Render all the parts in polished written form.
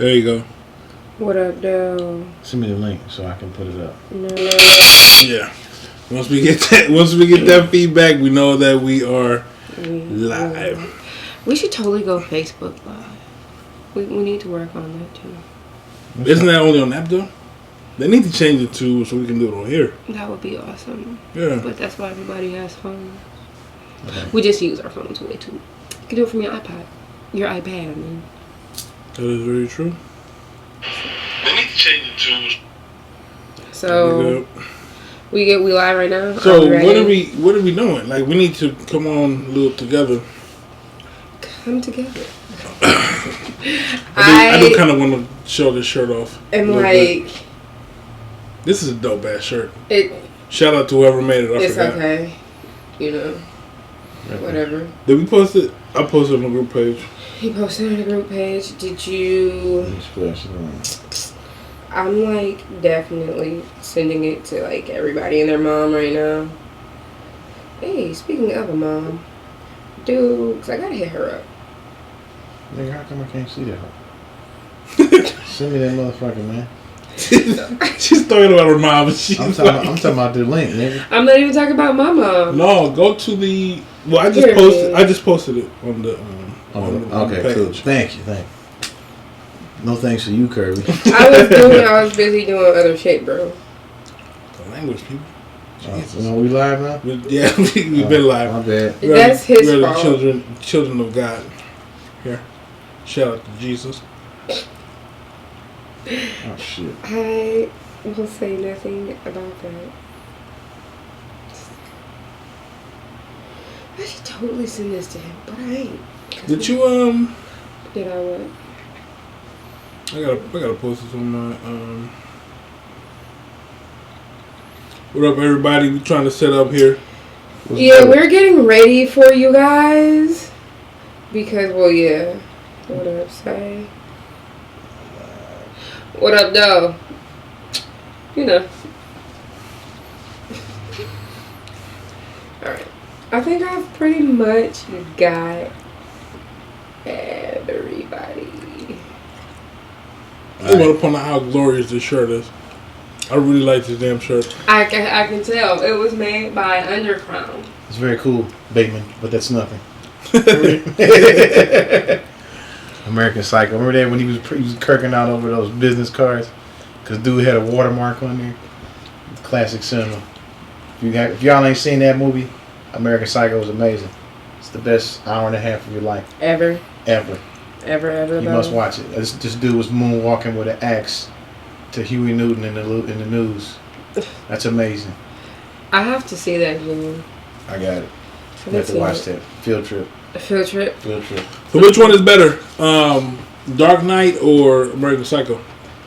There you go. What up, though? Send me the link so I can put it up. No. Yeah. Once we get that feedback, we know that we are live. We should totally go Facebook Live. We need to work on that too. Isn't that only on the app though? They need to change it to so we can do it on here. That would be awesome. Yeah. But that's why everybody has phones. Okay. We just use our phones way too. You can do it from your iPad. Your iPad, I mean. That is very true. They need to change it to. So we live right now. So what are we doing? Like we need to come on a little together. Come together. I do kind of want to show this shirt off. And like, this is a dope ass shirt. Shout out to whoever made it. It's okay. You know, whatever. Did we post it? I posted it on the group page. He posted on the group page. Did you? I'm like definitely sending it to like everybody and their mom right now. Hey, speaking of a mom, dude, 'cause I gotta hit her up. Nigga, how come I can't see that? Send me that motherfucker, man. She's talking about her mom. I'm talking about the link, nigga. I'm not even talking about my mom. No, go to the. Well, I just posted it on the. Okay, page. cool. Thank you. No thanks to you, Kirby. I was busy doing other shit, bro. The language, people. We live now? Yeah, we've been live. My bad. That's his fault. The children of God. Here, shout out to Jesus. Oh shit. I will say nothing about that. I should totally send this to him, but I ain't. Did you Did I what? I gotta post this on my What up, everybody? We trying to set up here. We're getting ready for you guys because, well, yeah. What up, say? What up, though? You know. All right. I think I've pretty much got everybody. I want to point out how glorious this shirt is. I really like this damn shirt. I can tell. It was made by Underground. It's very cool, Bateman, but that's nothing. American Psycho. Remember that when he was kirking out over those business cards? Because dude had a watermark on there. Classic cinema. If y'all ain't seen that movie, American Psycho is amazing. It's the best hour and a half of your life. Ever. You must watch it. This dude was moonwalking with an axe to Huey Newton in the news. That's amazing. I have to see that, Jimmy. I got it. You have to watch that. Field trip. Field trip. So which one is better? Dark Knight or American Psycho?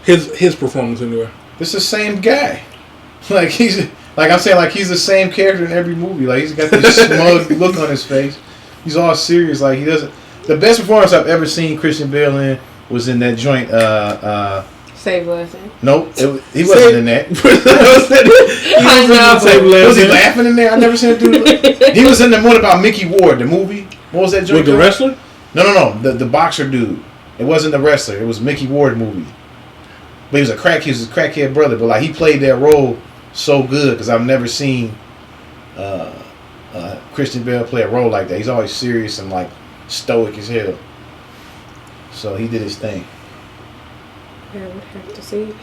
His performance anyway. It's the same guy. He's the same character in every movie. Like he's got this smug look on his face. He's all serious. Like he doesn't. The best performance I've ever seen Christian Bale in was in that joint. Save Lesson. Nope, he wasn't in that. Was he laughing in there? I never seen a dude. He was in the one about Mickey Ward, the movie. What was that joint? With the wrestler? No. The boxer dude. It wasn't the wrestler. It was Mickey Ward movie. But he was a crackhead brother. But like he played that role so good because I've never seen Christian Bale play a role like that. He's always serious and like stoic as hell. So he did his thing. I would have to see.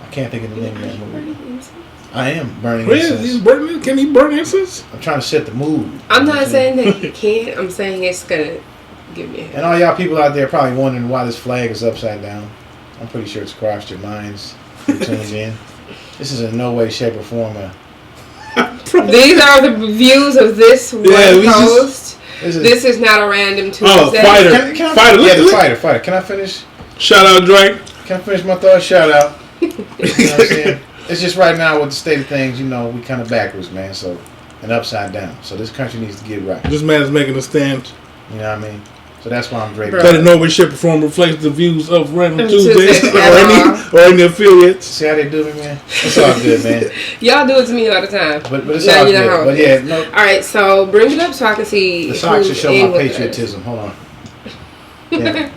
I can't think of the name of that movie. I am burning incense. He's burning. Can he burn incense? I'm trying to set the mood. I'm not saying that he can't. I'm saying it's gonna give me a head. And all y'all people out there probably wondering why this flag is upside down. I'm pretty sure it's crossed your minds. You're tuned in. This is in no way, shape, or form These are the views of this post. This is not a random Tuesday. Oh, fighter. The fighter. Can I finish? Shout out, Drake. Can I finish my thought? Shout out. You know what I'm saying? It's just right now with the state of things, we kind of backwards, man. So, and upside down. So this country needs to get right. This man is making a stand. You know what I mean? So that's why I'm Drake. Better know which shit perform reflects the views of Random Tuesdays or any affiliates. See how they do me, man? It's all good, man. Y'all do it to me all the time. But it's all good. But yeah, no. All right, so bring it up so I can see. So I can show my patriotism. Hold on. Yeah.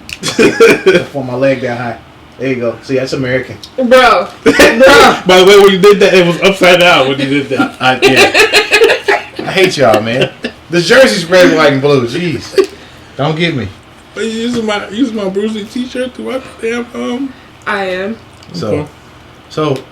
Pull my leg down high. There you go. See, that's American. Bro. By the way, when you did that, it was upside down when you did that. I hate y'all, man. The jersey's red, white, and blue. Jeez. Don't get me. Are you using my Bruce Lee t-shirt to watch the damn I am. So,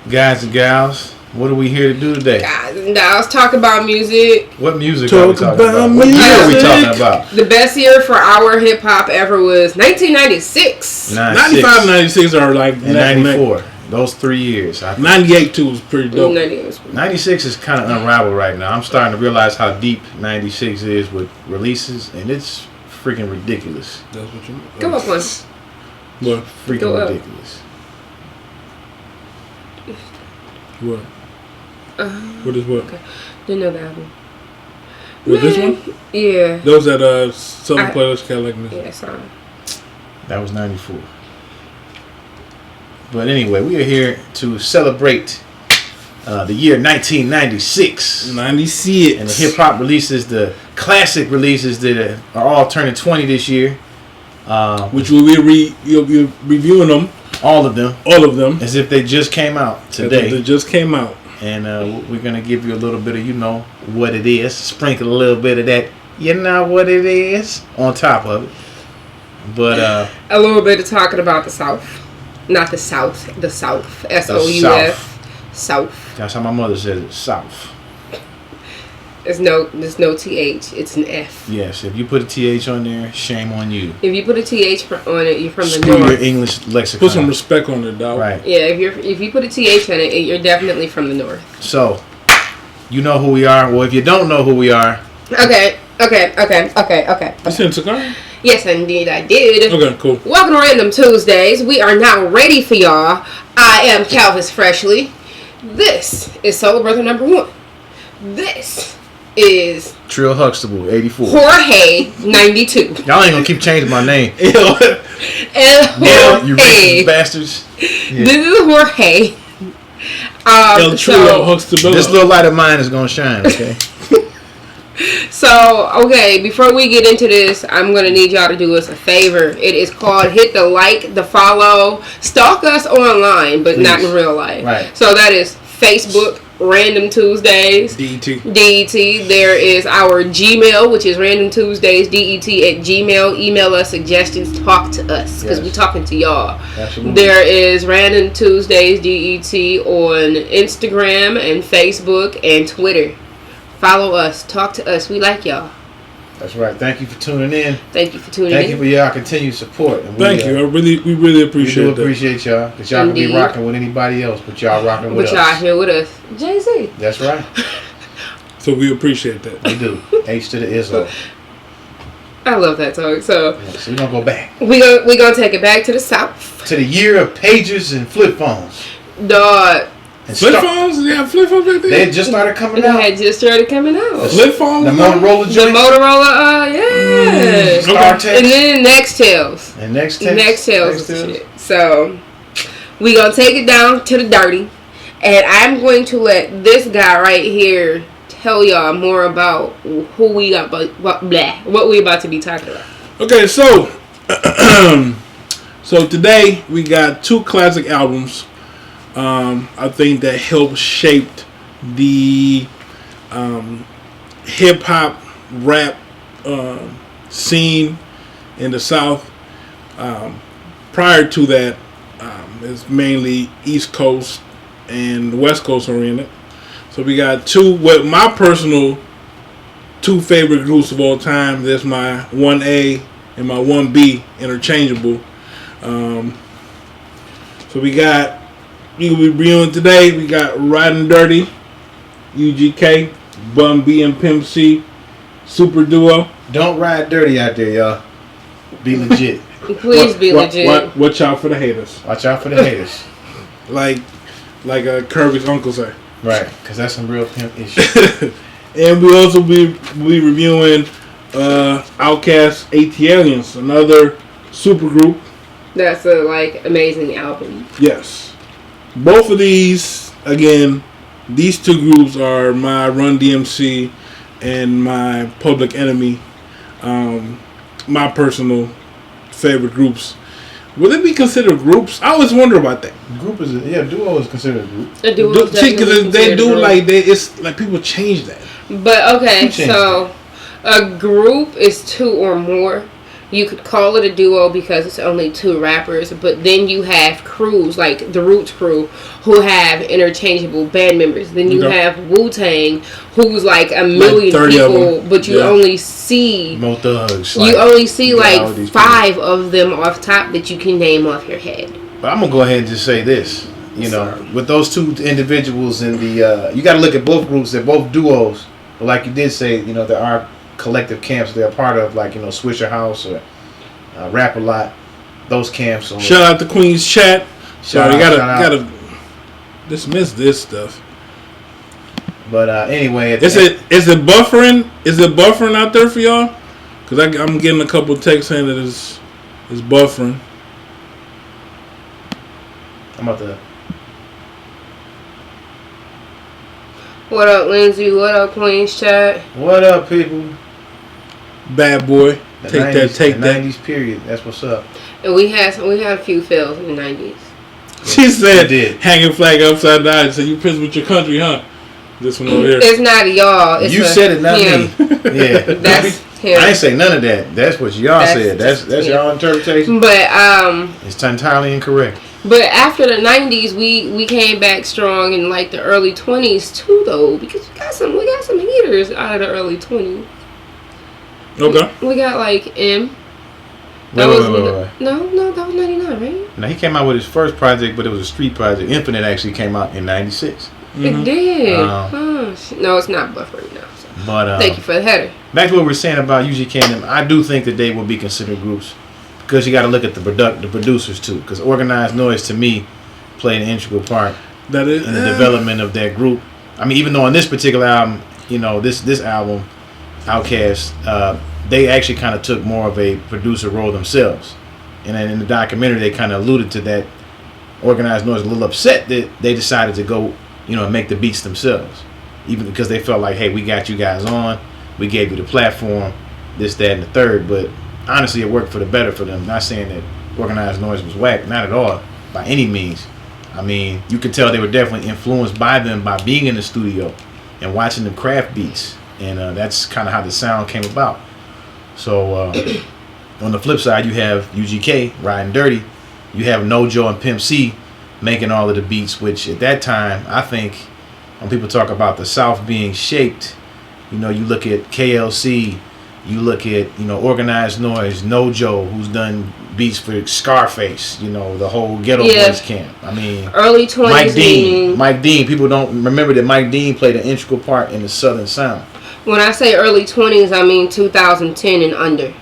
guys and gals, what are we here to do today? Guys and dolls, talk about music. What music Talk are we talking about about? What year are we music. talking about? The best year for our hip hop ever was 1996. 95, 96 are like and 94. Those 3 years. 98 too was pretty dope. 96 is kind of unraveled right now. I'm starting to realize how deep 96 is with releases, and it's freaking ridiculous. That's what you mean. Go up one. What? Freaking Go up. ridiculous. What? What is what? Okay. Didn't know the album. With this one? Yeah. Those that Southern Playlist Cadillac Music. Yeah, sorry. That was 94. But anyway, we are here to celebrate the year 1996. 96. And the hip hop releases, the classic releases that are all turning 20 this year. Which we'll be reviewing them. All of them. All of them. As if they just came out today. They just came out. And we're going to give you a little bit of, what it is. Sprinkle a little bit of that, what it is, on top of it. But a little bit of talking about the South. Not the South. The South. S-O-U-F. South. That's how my mother says it. South. There's no TH. It's an F. Yes, if you put a TH on there, shame on you. If you put a TH on it, you're from the Screw north. your English lexicon. Put some respect on it, dog. Right. Yeah, if you put a TH on it, you're definitely from the north. So, you know who we are. Well, if you don't know who we are, Okay. You sent cigar? Yes, indeed, I did. Okay, cool. Welcome to Random Tuesdays. We are now ready for y'all. I am Calvis Freshly. This is Solo Brother number 1. This is Trill Huxtable, 84. Jorge 92. Y'all ain't gonna keep changing my name. And Yeah, you Jorge. racist bastards. Yeah. This is Jorge. El Trio Huxtable. This little light of mine is gonna shine, okay? So, okay, before we get into this, I'm going to need y'all to do us a favor. It is called hit the like, the follow, stalk us online, but not in real life. Right. So that is Facebook, Random Tuesdays, DET. There is our Gmail, which is Random Tuesdays, DET@gmail. Email us suggestions, talk to us, because we're talking to y'all. Absolutely. There is Random Tuesdays, DET on Instagram and Facebook and Twitter. Follow us. Talk to us. We like y'all. That's right. Thank you for tuning in. Thank you for tuning Thank in. you for y'all continued support. And Thank you. We really appreciate we do that. appreciate y'all. Because y'all can be Indeed. rocking with anybody else, but y'all rocking with But y'all us. here with us. Jay-Z. That's right. So we appreciate that. We do. H to the Islo. I love that song. So So we're going to go back. we gonna take it back to the South. To the year of pages and flip phones. Dog. And Flip phones? Yeah, flip phones back They there? had just started coming They out. had just started coming out. Flip phones? The Motorola The joints. Motorola, yeah. Star Okay. And Text. then Nextels. And next Nextels and shit. So we gonna take it down to the dirty. And I'm going to let this guy right here tell y'all more about who we got, what we about to be talking about. Okay, so so today we got 2 classic albums. I think that helped shape the hip hop rap scene in the South. Prior to that, it's mainly East Coast and West Coast oriented. So we got 2, what my personal 2 favorite groups of all time. That's my 1A and my 1B interchangeable. So we will be reviewing today. We got Riding Dirty, UGK, Bun B and Pimp C, Super Duo. Don't ride dirty out there, y'all. Be legit. Please be legit. Watch out for the haters. Watch out for the haters. Like Kirby's uncle say. Right, because that's some real pimp issue. And we also be reviewing Outkast ATLiens, another super group. That's a amazing album. Yes. Both of these, again, these 2 groups are my Run DMC and my Public Enemy, my personal favorite groups. Would they be considered groups? I always wonder about that. Group is duo is considered a group. A duo is See, definitely 'cause they considered do a group. like it's like people change that. But okay, Who changed so a group is two or more. You could call it a duo because it's only two rappers, but then you have crews like the Roots crew who have interchangeable band members. Then you Okay. have Wu-Tang who's like a million 30 of people, them. but you Yeah. only see Mo Thugs. you only see you got all like these 5 of them off top that you can name off your head. But I'm gonna go ahead and just say this. You know, with those two individuals in the, you got to look at both groups. They're both duos. But like you did say, you know, there are collective camps they're a part of, like, you know, Swisher House or Rap A Lot. Those camps. Or, Shout out to Queen's Chat. Shout Sorry, out, gotta dismiss this stuff. But anyway, Is it buffering? Is it buffering out there for y'all? Cause I'm getting a couple texts saying that it's buffering. I'm about to. What up, Lindsay? What up, Queen's Chat? What up, people? Bad boy, The take 90s, that, take the that. 90s period. That's what's up. And we had a few fails in the 90s. She said, I did. "Hanging flag upside down." So you pissed with your country, huh? This one over here. It's not y'all. It's You said it, not him. me. Yeah, That's him. I ain't say none of that. That's what y'all said. That's yeah. y'all interpretation. But It's entirely incorrect. but after the 90s, we came back strong in like the early 20s too, though, because we got some heaters out of the early 20s. Okay. We got like M. Wait. No, that was 99, right? Now he came out with his first project, but it was a street project. Infinite actually came out in '96. It did. Um, No, it's not buffering now. So. But Thank you for the header. back to what we were saying about UGK and them, I do think that they will be considered groups because you got to look at the producers too. Because Organized Noise to me played an integral part That is in the development of that group. I mean, even though on this particular album, you know, this album, Outkast, they actually kind of took more of a producer role themselves. And then in the documentary, they kind of alluded to that. Organized Noise was a little upset that they decided to go, you know, and make the beats themselves. Even because they felt like, hey, we got you guys on. We gave you the platform, this, that, and the third. But honestly, it worked for the better for them. Not saying that Organized Noise was whack. Not at all, by any means. I mean, you could tell they were definitely influenced by them by being in the studio and watching them craft beats. And that's kind of how the sound came about. So on the flip side, you have UGK riding dirty. You have Nojo and Pimp C making all of the beats, which at that time, I think when people talk about the South being shaped, you know, you look at KLC, you look at, you know, Organized Noise, Nojo, who's done beats for Scarface, you know, the whole Ghetto Boys camp. I mean, Early 20s. Mike Dean. People don't remember that Mike Dean played an integral part in the Southern sound. When I say early 20s, I mean 2010 and under.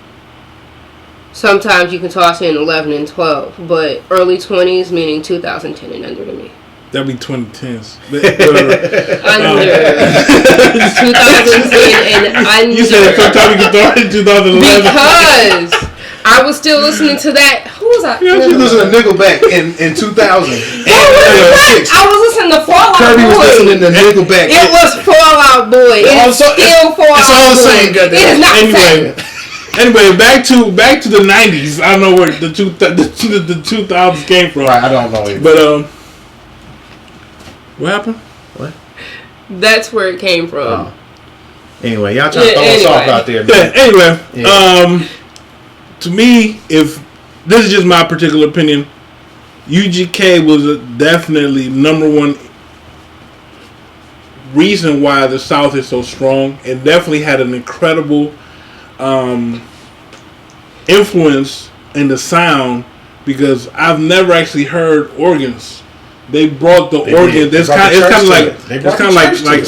Sometimes you can toss in 11 and 12, but early 20s meaning 2010 and under to me. That'd be 2010s. Under 2010 and under. You said sometime we can throw it in 2011. Because I was still listening to that. Who was I? You listening to Nickelback in 2000. I was listening to Fall Out Kirby Boy. was listening to Nickelback. It was Fall Out Boy. It's still Fall Out Boy. It's all the same, It is not the same. Anyway, back to the 90s. I don't know where the 2000s came from. Right, I don't know either. But what happened? What? That's where it came from. Oh. Anyway, y'all trying to throw us off out there, man. Yeah, anyway, Yeah. To me, if this is just my particular opinion, UGK was definitely number one reason why the South is so strong. It definitely had an incredible influence in the sound because I've never actually heard organs. They brought the organ. It's kind of like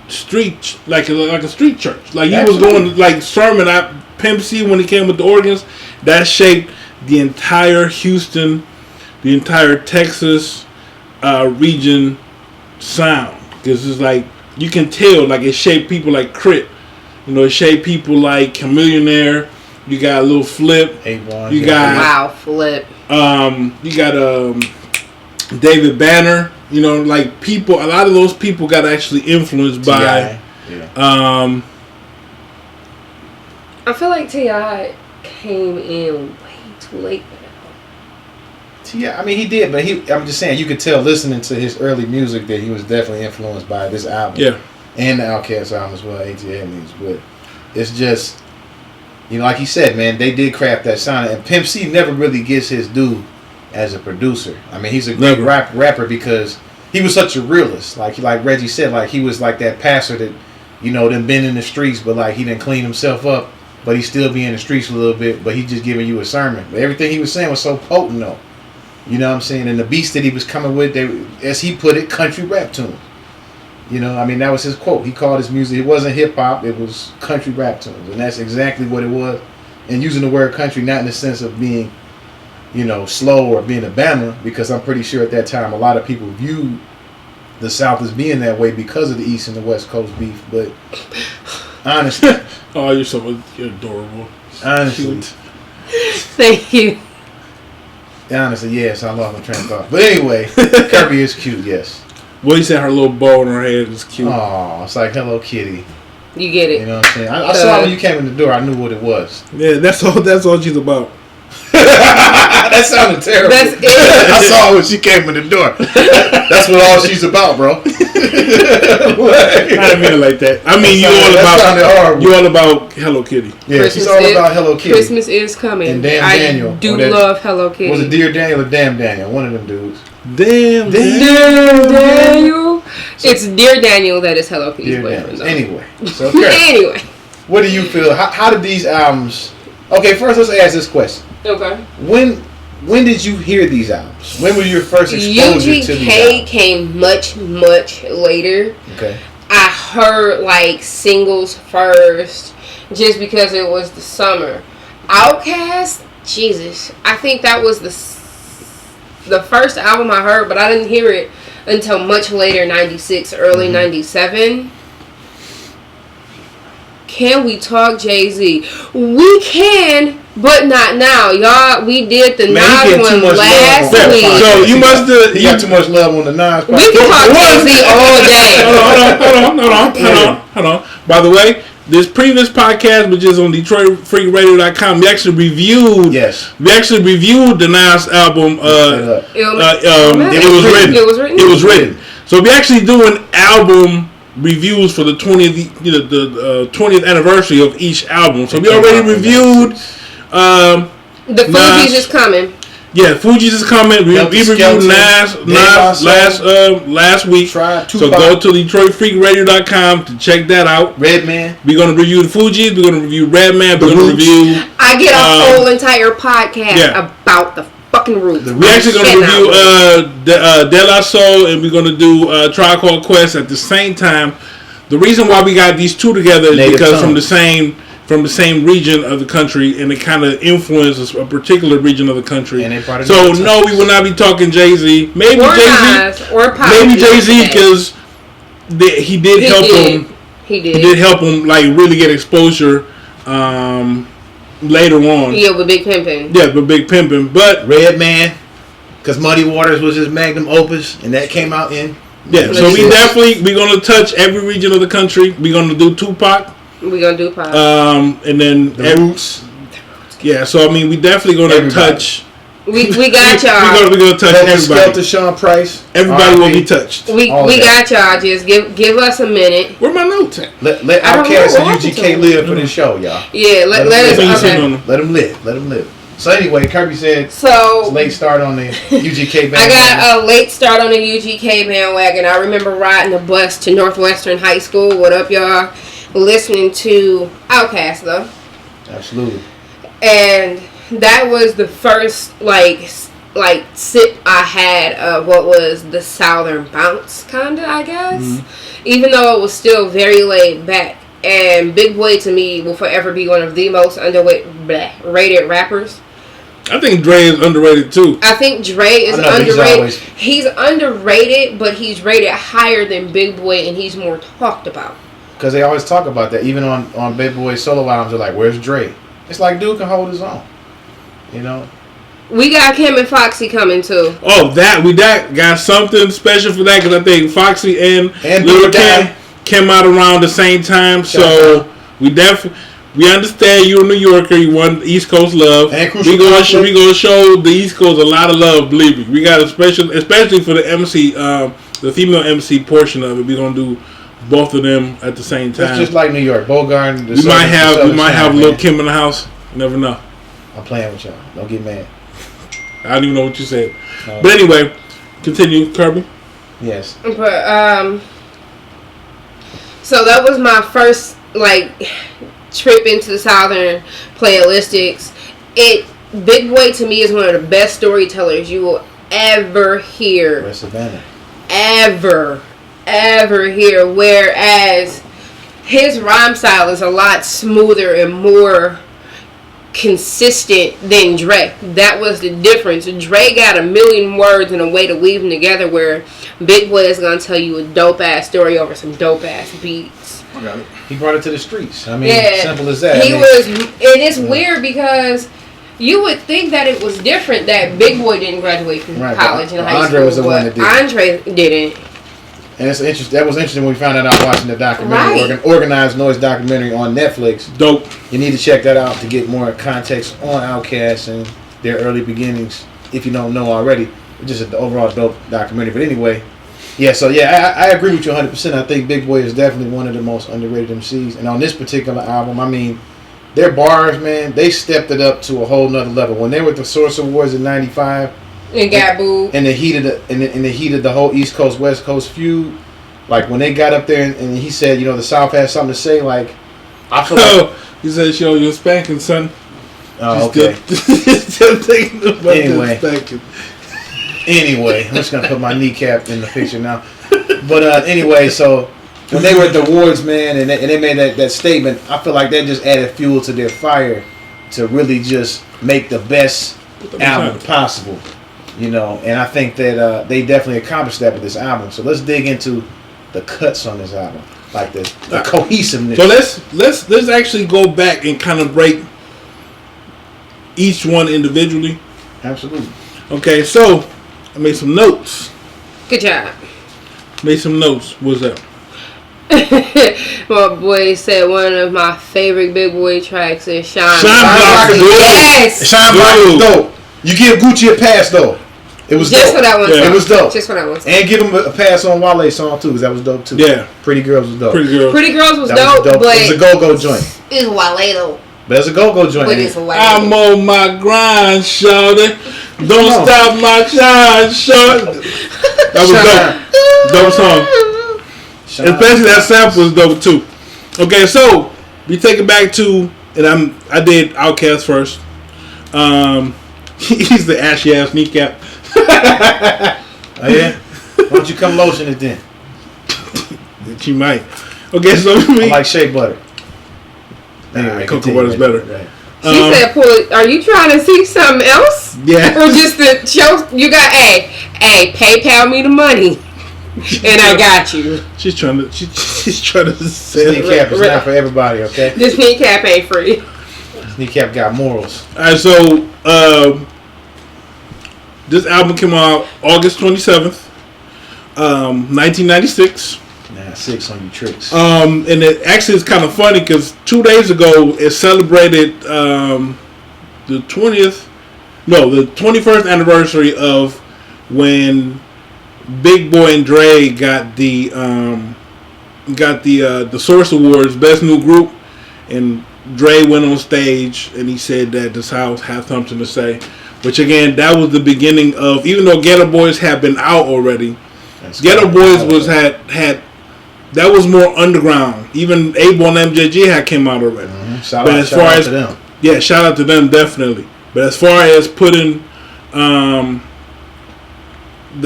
street, like a street church. Like he was going like sermon at Pimp C when he came with the organs. That shaped the entire Houston, the entire Texas region sound because it's like you can tell like it shaped people like Crit. You know, it shaped people like Chamillionaire. You got a little Flip. You got Wow, Flip. You got David Banner. You know, like people. A lot of those people got actually influenced by. I feel like T.I. came in way too late. Yeah, I mean he did, but I'm just saying you could tell listening to his early music that he was definitely influenced by this album. Yeah. And the Outkast album as well, ATL News. But it's just, like he said, man, they did craft that sound. And Pimp C never really gets his due as a producer. I mean, he's a great rapper because he was such a realist. Like Reggie said, like he was like that pastor that, done been in the streets, but like he didn't clean himself up, but he still be in the streets a little bit, but he just giving you a sermon. But everything he was saying was so potent though. You know what I'm saying? And the beats that he was coming with, they, as he put it, country rap tunes. I mean, that was his quote. He called his music, it wasn't hip-hop, it was country rap tunes. And that's exactly what it was. And using the word country, not in the sense of being, slow or being a Bama, because I'm pretty sure at that time a lot of people viewed the South as being that way because of the East and the West Coast beef. But honestly... Oh, you're adorable. Honestly. Thank you. Honestly, yes, I love my train of thought. But anyway, Kirby is cute, yes. Well, he said her little bow on her head is cute. Oh, it's like Hello Kitty. You get it. You know what I'm saying? I saw it when you came in the door. I knew what it was. Yeah, that's all she's about. That sounded terrible. That's it. I saw it when she came in the door. That's what all she's about, bro. I didn't mean it like that. I mean, you all about Hello Kitty. Yeah, Christmas she's all about Hello Kitty. Christmas is coming. And Daniel. I do love Hello Kitty. Was it Dear Daniel or Damn Daniel? One of them dudes. Damn Daniel. It's Dear Daniel that is Hello Kitty's boyfriend. Though. Anyway. So, okay. Anyway. What do you feel? How did these albums... Okay, first let's ask this question. Okay. When did you hear these albums? When was your first exposure to these albums? UGK came much later. Okay. I heard like singles first just because it was the summer. Outkast, Jesus. I think that was the first album I heard, but I didn't hear it until much later, 96, early 97. Can we talk Jay-Z? We can, but not now. Y'all, we did the Nas one last week. So you must have... You got too much love on the Nas. We can talk Jay-Z all day. Hold on. By the way, this previous podcast, which is on DetroitFreakRadio.com, we actually reviewed the Nas album. It was written. So we actually doing album reviews for the 20th anniversary of each album. So we already reviewed the Fugees is coming. Yeah, Fugees is coming. We reviewed Nas last week. So go to DetroitFreakRadio.com to check that out. Redman. We're gonna review the Fugees. We're gonna review Redman. We're gonna review. I get a whole entire podcast about the fucking Roots. We're actually gonna review De La Soul, and we're gonna do Tribe Called Quest at the same time. The reason why we got these two together is because from the same region of the country, and it kind of influences a particular region of the country. So no, we will not be talking Jay-Z. Maybe Jay-Z because he did help him. He did help him like really get exposure later on. Yeah, with Big Pimpin'. Yeah, with Big Pimpin'. But Redman, because Muddy Waters was his magnum opus, and that came out in. Yeah, so we're gonna touch every region of the country. We're gonna do Tupac. We're gonna do Pac. And then the Roots. Yeah, so I mean, we definitely gonna touch. We got y'all. We're gonna touch everybody. To Sean Price. Everybody will be touched. We got y'all. Just give us a minute. Where my notes at? Let Outkast and UGK live for this show, y'all. Yeah, let them live. So anyway, Kirby said it's late start on the UGK bandwagon. I got a late start on the UGK bandwagon. I remember riding the bus to Northwestern High School. What up, y'all? Listening to Outkast, though. Absolutely. And that was the first like sip I had of what was the Southern bounce, kinda, I guess. Mm-hmm. Even though it was still very laid back. And Big Boy to me will forever be one of the most underrated rappers. I think Dre is underrated too. I think Dre is underrated. He's underrated, but he's rated higher than Big Boy, and he's more talked about. Because they always talk about that. Even on Big Boy's solo albums, they're like, where's Dre? It's like dude can hold his own. You know? We got Kim and Foxy coming too. Oh, we got something special for that, because I think Foxy and Lil Kim came out around the same time. So we definitely... We understand you're a New Yorker. You want East Coast love. And we gonna show the East Coast a lot of love. Believe me, we got a special, especially for the MC, the female MC portion of it. We gonna do both of them at the same time. It's just like New York, Bogart. We might have Lil Kim in the house. You never know. I'm playing with y'all. Don't get mad. I don't even know what you said. But anyway, continue, Kirby. Yes. But so that was my first trip into the Southern playlistics. Big Boy to me is one of the best storytellers you will ever hear. West Savannah. Ever hear. Whereas his rhyme style is a lot smoother and more consistent than Dre. That was the difference. Dre got a million words and a way to weave them together, where Big Boy is gonna tell you a dope ass story over some dope ass beats. I got it. He brought it to the streets. I mean, simple as that. And it's weird because you would think that it was different that Big Boy didn't graduate from college and high school. Andre was the one that did. Andre didn't. And it's interesting. That was interesting when we found that out watching the documentary, Organized Noise documentary on Netflix. Dope. You need to check that out to get more context on Outkast and their early beginnings, if you don't know already. It's just an overall dope documentary. But anyway, I agree with you 100%. I think Big Boy is definitely one of the most underrated MCs. And on this particular album, I mean, their bars, man, they stepped it up to a whole nother level. When they were at the Source Awards in '95. And got booed. In the heat of the whole East Coast West Coast feud, like when they got up there and he said, the South has something to say. Like, I feel like he said, "Show your spanking, son." Oh, okay. Still thinking about spanking. Anyway, I'm just gonna put my kneecap in the picture now. But anyway, so when they were at the awards, man, and they made that statement, I feel like that just added fuel to their fire to really just make the best album possible. And I think that they definitely accomplished that with this album. So let's dig into the cuts on this album, like the cohesiveness. So let's actually go back and kind of break each one individually. Absolutely. Okay, so I made some notes. Good job. Made some notes. What's that? My boy said one of my favorite Big Boy tracks is Shine Block. Yes. Shine Block is dope. You give Gucci a pass though. It was just dope. For that one. Yeah. It was dope. Just for that one. And give him a pass on Wale's song too, because that was dope too. Yeah. Pretty Girls was dope. Pretty Girls was dope. But it was a go-go joint. It's Wale though. But it's a go-go joint. But it's Wale. I'm on my grind, shorty. Don't stop my shine, shorty. That was dope. Dope song. Especially that sample is dope too. Okay, so we take it back to, and I did Outkast first. He's the ashy ass kneecap. Oh yeah? Why don't you come lotion it then? She might. Okay, so I like shea butter. Anyway, cocoa butter's better. Right. She said, "Are you trying to see something else? Yeah. Or just to show you got? Hey, PayPal me the money, and I got you." She's trying to say this kneecap is not for everybody. Okay. This kneecap ain't free. This kneecap got morals. All right, so this album came out August 27th, 1996. Nah, 6 on you tricks. And it actually is kind of funny because 2 days ago it celebrated the 21st anniversary of when Big Boy and Dre got the Source Awards Best New Group, and Dre went on stage and he said that the South had something to say. Which again, that was the beginning of, even though Ghetto Boys had been out already, Ghetto Boys had that was more underground. Even Abel and MJG had came out already. Mm-hmm. Shout out to them. Yeah, shout out to them definitely. But as far as putting the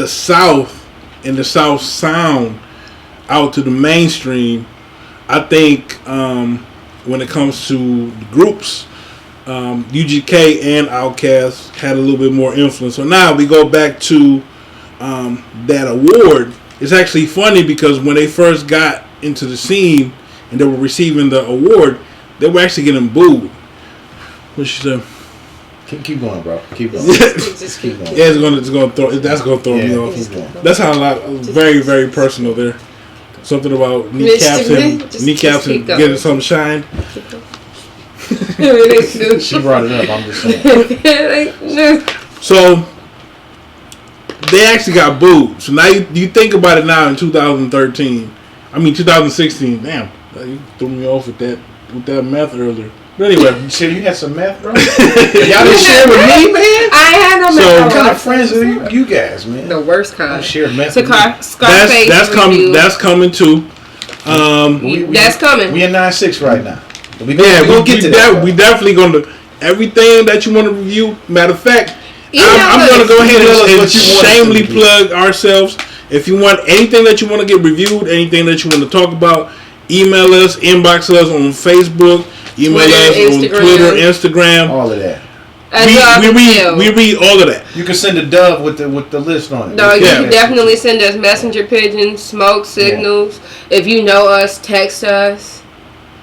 South and the South sound out to the mainstream, I think when it comes to the groups, UGK and Outkast had a little bit more influence. So now we go back to that award. It's actually funny because when they first got into the scene and they were receiving the award, they were actually getting booed. What she said? Keep going, bro. Keep going. Just keep going. Yeah, that's gonna throw me off. That's how very, very personal there. Something about kneecaps and getting some shine. She brought it up. I'm just saying. So they actually got booed. So now you think about it now in 2016. Damn, you threw me off with that meth earlier. But anyway, You said you had some meth, bro? Y'all didn't share with me, man? I had no So- meth. What kind of friends are you guys, man? The worst kind. Don't share meth with me. Scarface that's coming. review. That's coming too. That's coming. We in 9-6 right now. We Yeah, get to that. we definitely gonna everything that you want to review. Matter of fact, Email I'm us. gonna go ahead Email us and what you want us to shamelessly review. plug ourselves. If you want anything that you want to get reviewed, anything that you want to talk about, email us, inbox us on Facebook, email Twitter, us on Instagram. Twitter, Instagram. All of that. As y'all can tell. We read all of that. You can send a dove with the list on it. No, you Yeah. can definitely send us messenger pigeons, smoke signals. If you know us, text us.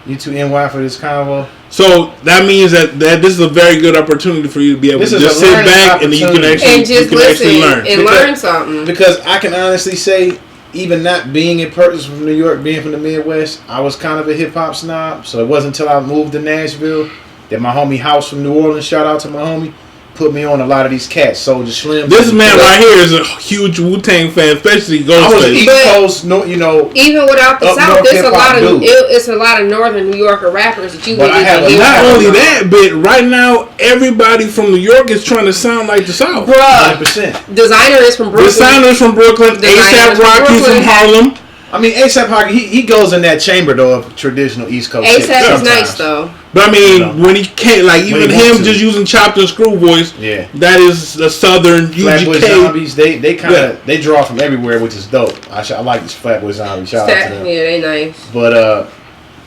You two NY for this convo. So that means that this is a very good opportunity for you to be able This to is just a sit learning back and you can opportunity. actually And just you can actually listen learn. and Because- learn something. Because I can honestly say, even not being a person from New York, being from the Midwest, I was kind of a hip hop snob. So it wasn't until I moved to Nashville that my homie House from New Orleans, shout out to my homie, put me on a lot of these cats. Soulja Slim. This man right here is a huge Wu-Tang fan, especially I was Ghostface. East But- Coast, no, you know. Even without the Up South, north it's a hip-hop lot of dude. it's a lot of Northern New Yorker rappers that you But I wouldn't have even a hear. lot Not from. only that, but right now everybody from New York is trying to sound like the South. Bruh, 100%. Designer is from Brooklyn. Designers from Brooklyn, Designers ASAP from Rocky Brooklyn. from Harlem. I mean, A$AP Rocky, he goes in that chamber though of traditional East Coast. shit ASAP is sometimes. nice though. But I mean, No. when he can't, like When even he wants him to. just using chopped and screw voice, Yeah. that is the Southern Flatbush UGK. Zombies, they kind of Yeah. they draw from everywhere, which is dope. I like this Flatbush Zombies. Shout out to them. Yeah, they nice. But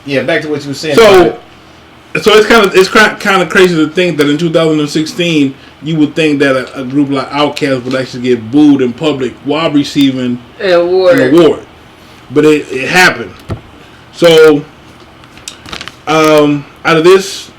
yeah, back to what you were saying. So it's kind of crazy to think that in 2016 you would think that a group like Outkast would actually get booed in public while receiving An award. an award, but it happened. So out of this,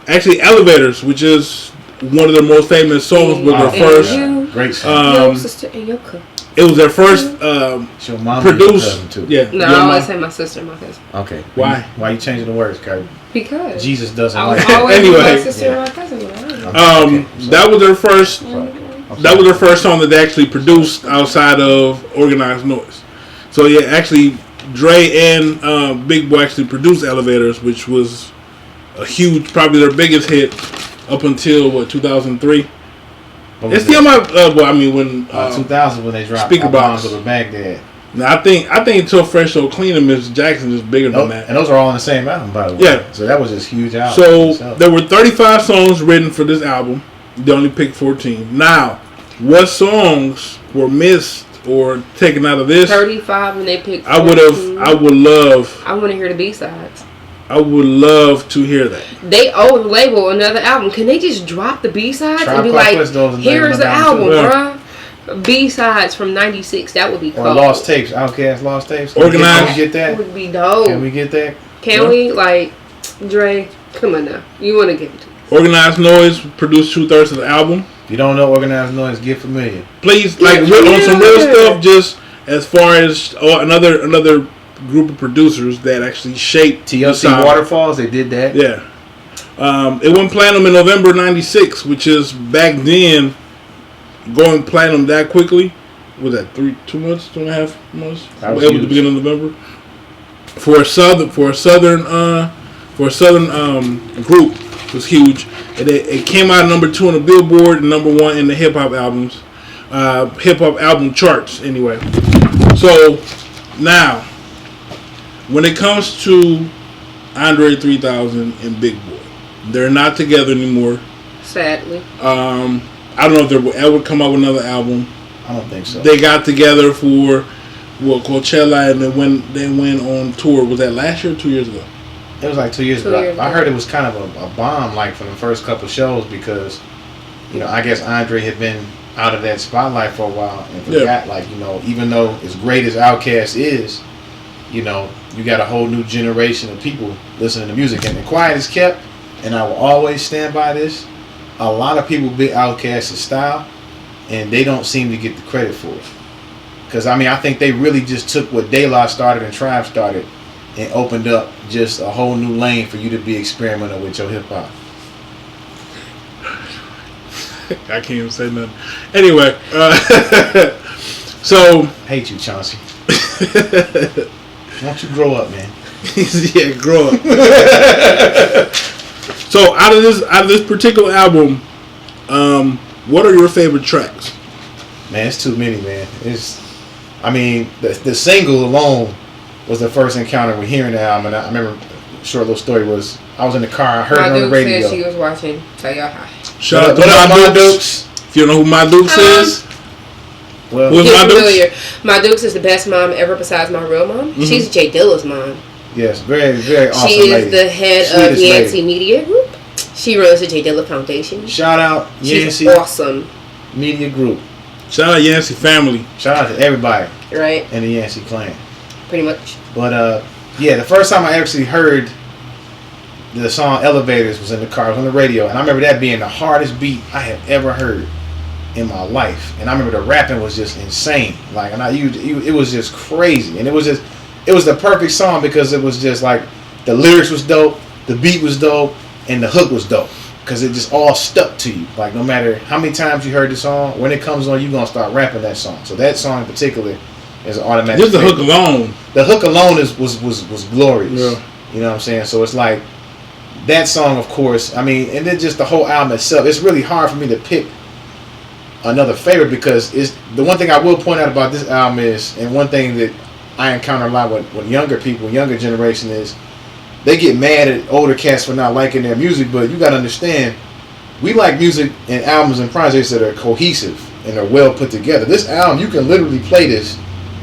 actually, Elevators, which is one of their most famous songs, was their And first. you- great song. Your sister and your cousin. It was their first It's your mom and your produced. cousin too. Yeah. No, Your I always Mom- say my sister and my cousin. Okay. Why? Why you changing the words, Kirby? Because Jesus doesn't I like was that. always with Anyway. my sister and my cousin. Okay, so- That was their first. I'm That was sorry. their first song that they actually produced outside of Organized Noise. So yeah, actually, Dre and Big Boy actually produced Elevators, which was a huge, probably their biggest hit up until 2003. What was It's still it? my. Well, I mean, when 2000 when they dropped Speaker Bombs Box. over Baghdad. now, I think until Fresh So Clean and Miss Jackson is bigger than that. And those are all on the same album, by the way. Yeah. So that was just huge album. So itself. there were 35 songs written for this album. They only picked 14. Now, what songs were missed or taken out of this? 35 and they picked. I would 14. love. I want to hear the B-sides. I would love to hear that. They owe the label another album. Can they just drop the B-sides Tribe and be Called like, Quest does here's the another album, album, bruh. B-sides from 96. That would be cool. Or Lost Tapes, Outkast Lost Tapes. Organized. Can we get That that? would be dope. Can we get that? Can we? Like, Dre, come on now. You want to give it to me. Organized Noise produced 2/3 of the album. If you don't know Organized Noise, get familiar. Please, like on some real stuff, just as far as another group of producers that actually shaped the TLC sound. Waterfalls, they did that. Yeah. It went platinum in November '96, which is back then going platinum that quickly. Was that 2 months, 2.5 months? That was It was huge. the beginning of November. For a southern group, it was huge. It came out number 2 on the Billboard and number 1 in the hip hop album charts. Anyway, so now when it comes to Andre 3000 and Big Boy, they're not together anymore. Sadly. I don't know if they will ever come out with another album. I don't think so. They got together for Coachella, and they went on tour. Was that last year or 2 years ago? It was like 2 years 2 ago. years I ago. heard it was kind of a bomb, like for the first couple shows, because, I guess Andre had been out of that spotlight for a while and forgot, even though as great as Outkast is, you got a whole new generation of people listening to music, and the quiet is kept. And I will always stand by this. A lot of people big Outkast's style, and they don't seem to get the credit for it. Because I think they really just took what De La started and Tribe started, and opened up just a whole new lane for you to be experimental with your hip hop. I can't even say nothing. Anyway, so Hate you, Chauncey. Why don't you grow up, man? yeah, grow up. So out of this particular album, what are your favorite tracks? Man, it's too many, man. The single alone was the first encounter with hearing the album. And I remember, a short little story was, I was in the car, I heard it on the radio. Said she was watching. Tell y'all hi. Shout out to What up, My Ma Dukes. Dukes? If you don't know who My Dukes is, Well, who's Get My Dukes? familiar. My Dukes is the best mom ever besides my real mom. Mhm. She's Jay Dilla's mom. yes, very, very awesome She is lady. the head of Sweetest Yancey lady. Media Group. She runs the Jay Dilla Foundation. Shout out She's Yancey awesome, Media Group. Shout out Yancey family. Shout out to everybody right? in the Yancey clan. Pretty much. But yeah, the first time I actually heard the song "Elevators" was in the car, it was on the radio, and I remember that being the hardest beat I had ever heard in my life. And I remember the rapping was just insane, like, and it was just crazy, and it was the perfect song because it was just like the lyrics was dope, the beat was dope, and the hook was dope because it just all stuck to you. Like no matter how many times you heard the song, when it comes on, you're gonna start rapping that song. So that song in particular is an automatic. Just the favorite. hook alone. The hook alone was glorious. Yeah. You know what I'm saying? So it's like that song, of course. I mean, and then just the whole album itself. It's really hard for me to pick another favorite because it's the one thing I will point out about this album is, and one thing that I encounter a lot with younger people, younger generation is, they get mad at older cats for not liking their music. But you got to understand, we like music and albums and projects that are cohesive and are well put together. This album, you can literally play this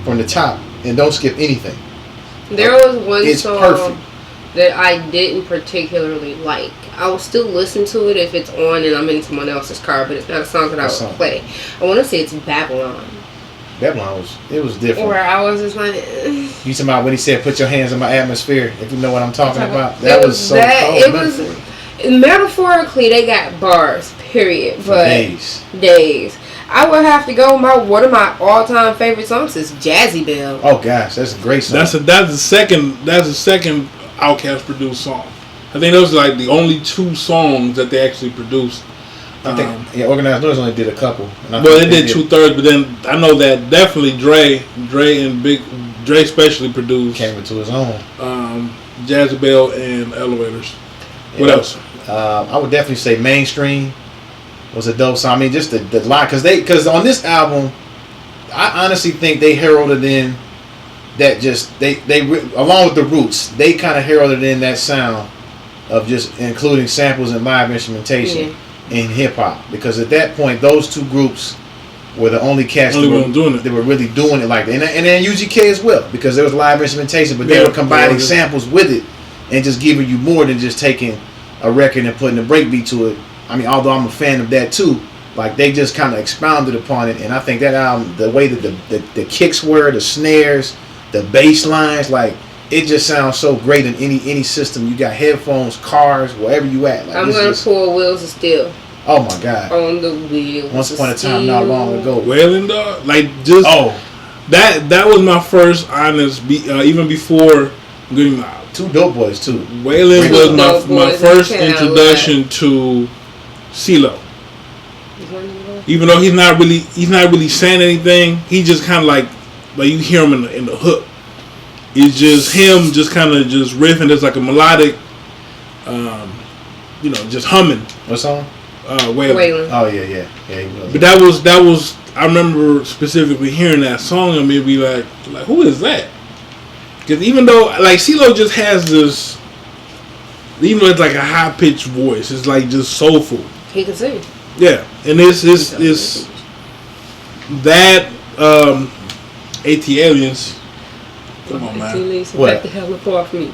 from the top and don't skip anything. There was one It's song perfect. that I didn't particularly like. I will still listen to it if it's on and I'm in someone else's car, but it's not a song that I What would song? play. I want to say it's Babylon. Babylon was different. Where I was just like, You talking about when he said, "Put your hands in my atmosphere"? If you know what I'm talking about, It that was so cold. It was metaphorically they got bars. Period. for But days. I would have to go. One of my all-time favorite songs is Jazzy Bell. Oh gosh, that's a great song. That's the second Outkast produced song. I think those are like the only two songs that they actually produced. I think Organized Noise only did a couple. And I Well, think they did 2/3, but then I know that definitely Dre especially produced came into his own. Jazzy Bell and Elevators. What else? I would definitely say Mainstream was a dope song. I mean, just the line, because on this album, I honestly think they heralded in that they along with the Roots, they kind of heralded in that sound of just including samples and live instrumentation in hip hop, because at that point those two groups were the only cats that were really doing it like that, and then UGK as well, because there was live instrumentation, but they were combining samples with it and just giving you more than just taking a record and putting a breakbeat to it. I mean, although I'm a fan of that too, like they just kind of expounded upon it, and I think that album, the way that the kicks were, the snares, the bass lines, like it just sounds so great in any system. You got headphones, cars, wherever you at. Like, I'm gonna pull Wheels of Steel. Oh my God! On the wheels. Once upon a time, not long ago. Wailing Dog, like just that was my first honest beat. Even before getting Two Dope Boys too. Wailing was my first introduction to CeeLo. Even though he's not really saying anything, he just kind of like you hear him in the hook. It's just him, just kind of just riffing. There's like a melodic, just humming. What song? Wailing. Oh yeah. He was. But that was. I remember specifically hearing that song and me be like, who is that? Because even though like CeeLo just has this, even though it's like a high pitched voice, it's like just soulful. He can sing. Yeah, and it's that AT Aliens. Come on, man. What? Back the hell apart from me.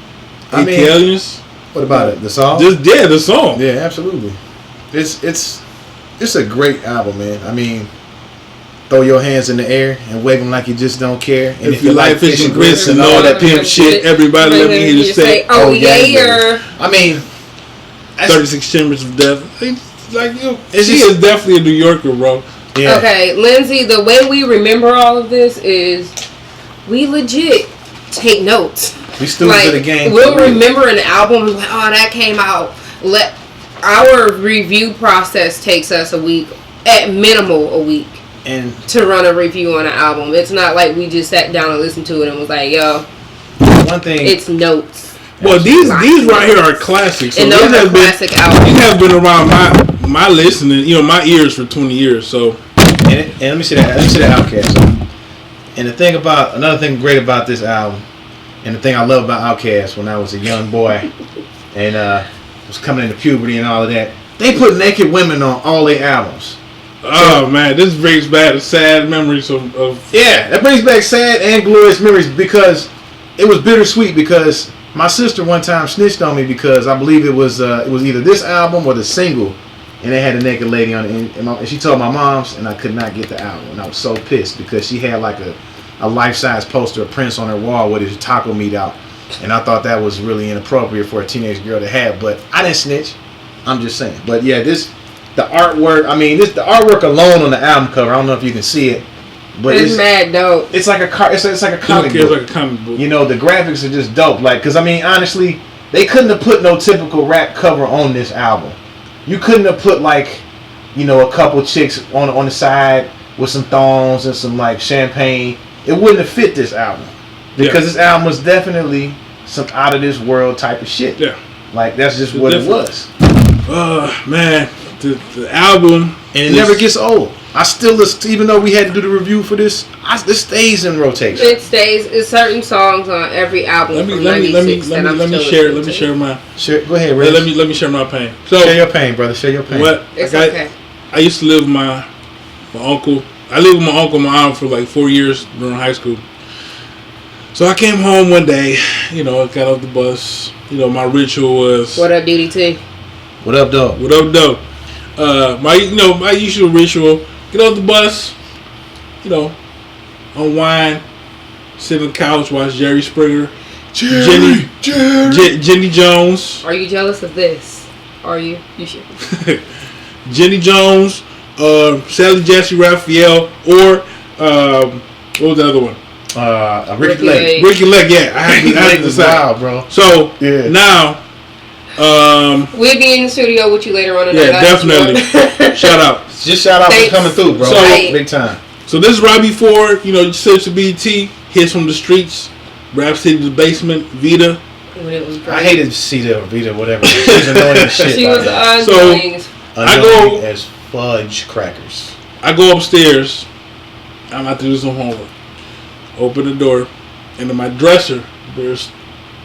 AT Aliens. What about it? The song? The song. Yeah, absolutely. It's a great album, man. I mean, throw your hands in the air and wave them like you just don't care. And if you like fish and grits and all that pimp shit, everybody let me hear you say, "Oh yeah." I mean, 36 Chambers of Death. She is definitely a New Yorker, bro. Yeah. Okay, Lindsay, the way we remember all of this is we legit take notes. We students of the game. We'll remember an album like, oh, that came out. Our review process takes us a week, at minimal a week, and to run a review on an album. It's not like we just sat down and listened to it and was like, yo, one thing. it's notes. Well, these right here are classics. So and those are classic albums. These have been around my listening, my ears for 20 years. So, and let me say that. Let me say that Outkast. And another thing great about this album, and the thing I love about Outkast when I was a young boy, and was coming into puberty and all of that, they put naked women on all their albums. Oh man, this brings back sad memories of. Yeah, that brings back sad and glorious memories because it was bittersweet because my sister one time snitched on me because I believe it was either this album or the single, and they had a naked lady on it, and she told my mom's, and I could not get the album, and I was so pissed because she had like a life-size poster of Prince on her wall with his taco meat out, and I thought that was really inappropriate for a teenage girl to have, but I didn't snitch. I'm just saying. But yeah, the artwork alone on the album cover, I don't know if you can see it, but it's mad dope. It's like a it's like a comic book. It's like a comic book. The graphics are just dope. Like, cause honestly, they couldn't have put no typical rap cover on this album. You couldn't have put like, a couple chicks on the side with some thongs and some like champagne. It wouldn't have fit this album because this album was definitely some out of this world type of shit. Yeah, like that's just what it was. Man, the album, and it never gets old. I still listen, even though we had to do the review for this. This stays in rotation. It stays. It's certain songs on every album. Let me share my. Go ahead, Reg. Let me share my pain. So share your pain, brother. Share your pain. Okay. I used to live with my uncle. I lived with my uncle and my aunt for like 4 years during high school. So I came home one day, got off the bus. My ritual was. What up, DDT? What up, dog? What up, dog? My usual ritual: get off the bus, unwind, sit on the couch, watch Jerry Springer, Jenny Jones. Are you jealous of this? Are you? You should. Jenny Jones, Sally Jesse Raphael, or what was the other one? Ricky Lake. Ricky Lake, yeah. I have to decide. Wow, bro. So now. We'll be in the studio with you later on tonight. Yeah, definitely. Shout out. Just shout out for coming through, bro. So, big time. So this is right before, you search the BT, Hits from the Streets, Rap City to the Basement, Vita. I hated Cita or Vita, whatever. She was annoying as shit. She was annoying. Annoying as fudge crackers. I go upstairs. I'm about to do some homework. Open the door, and in my dresser, there's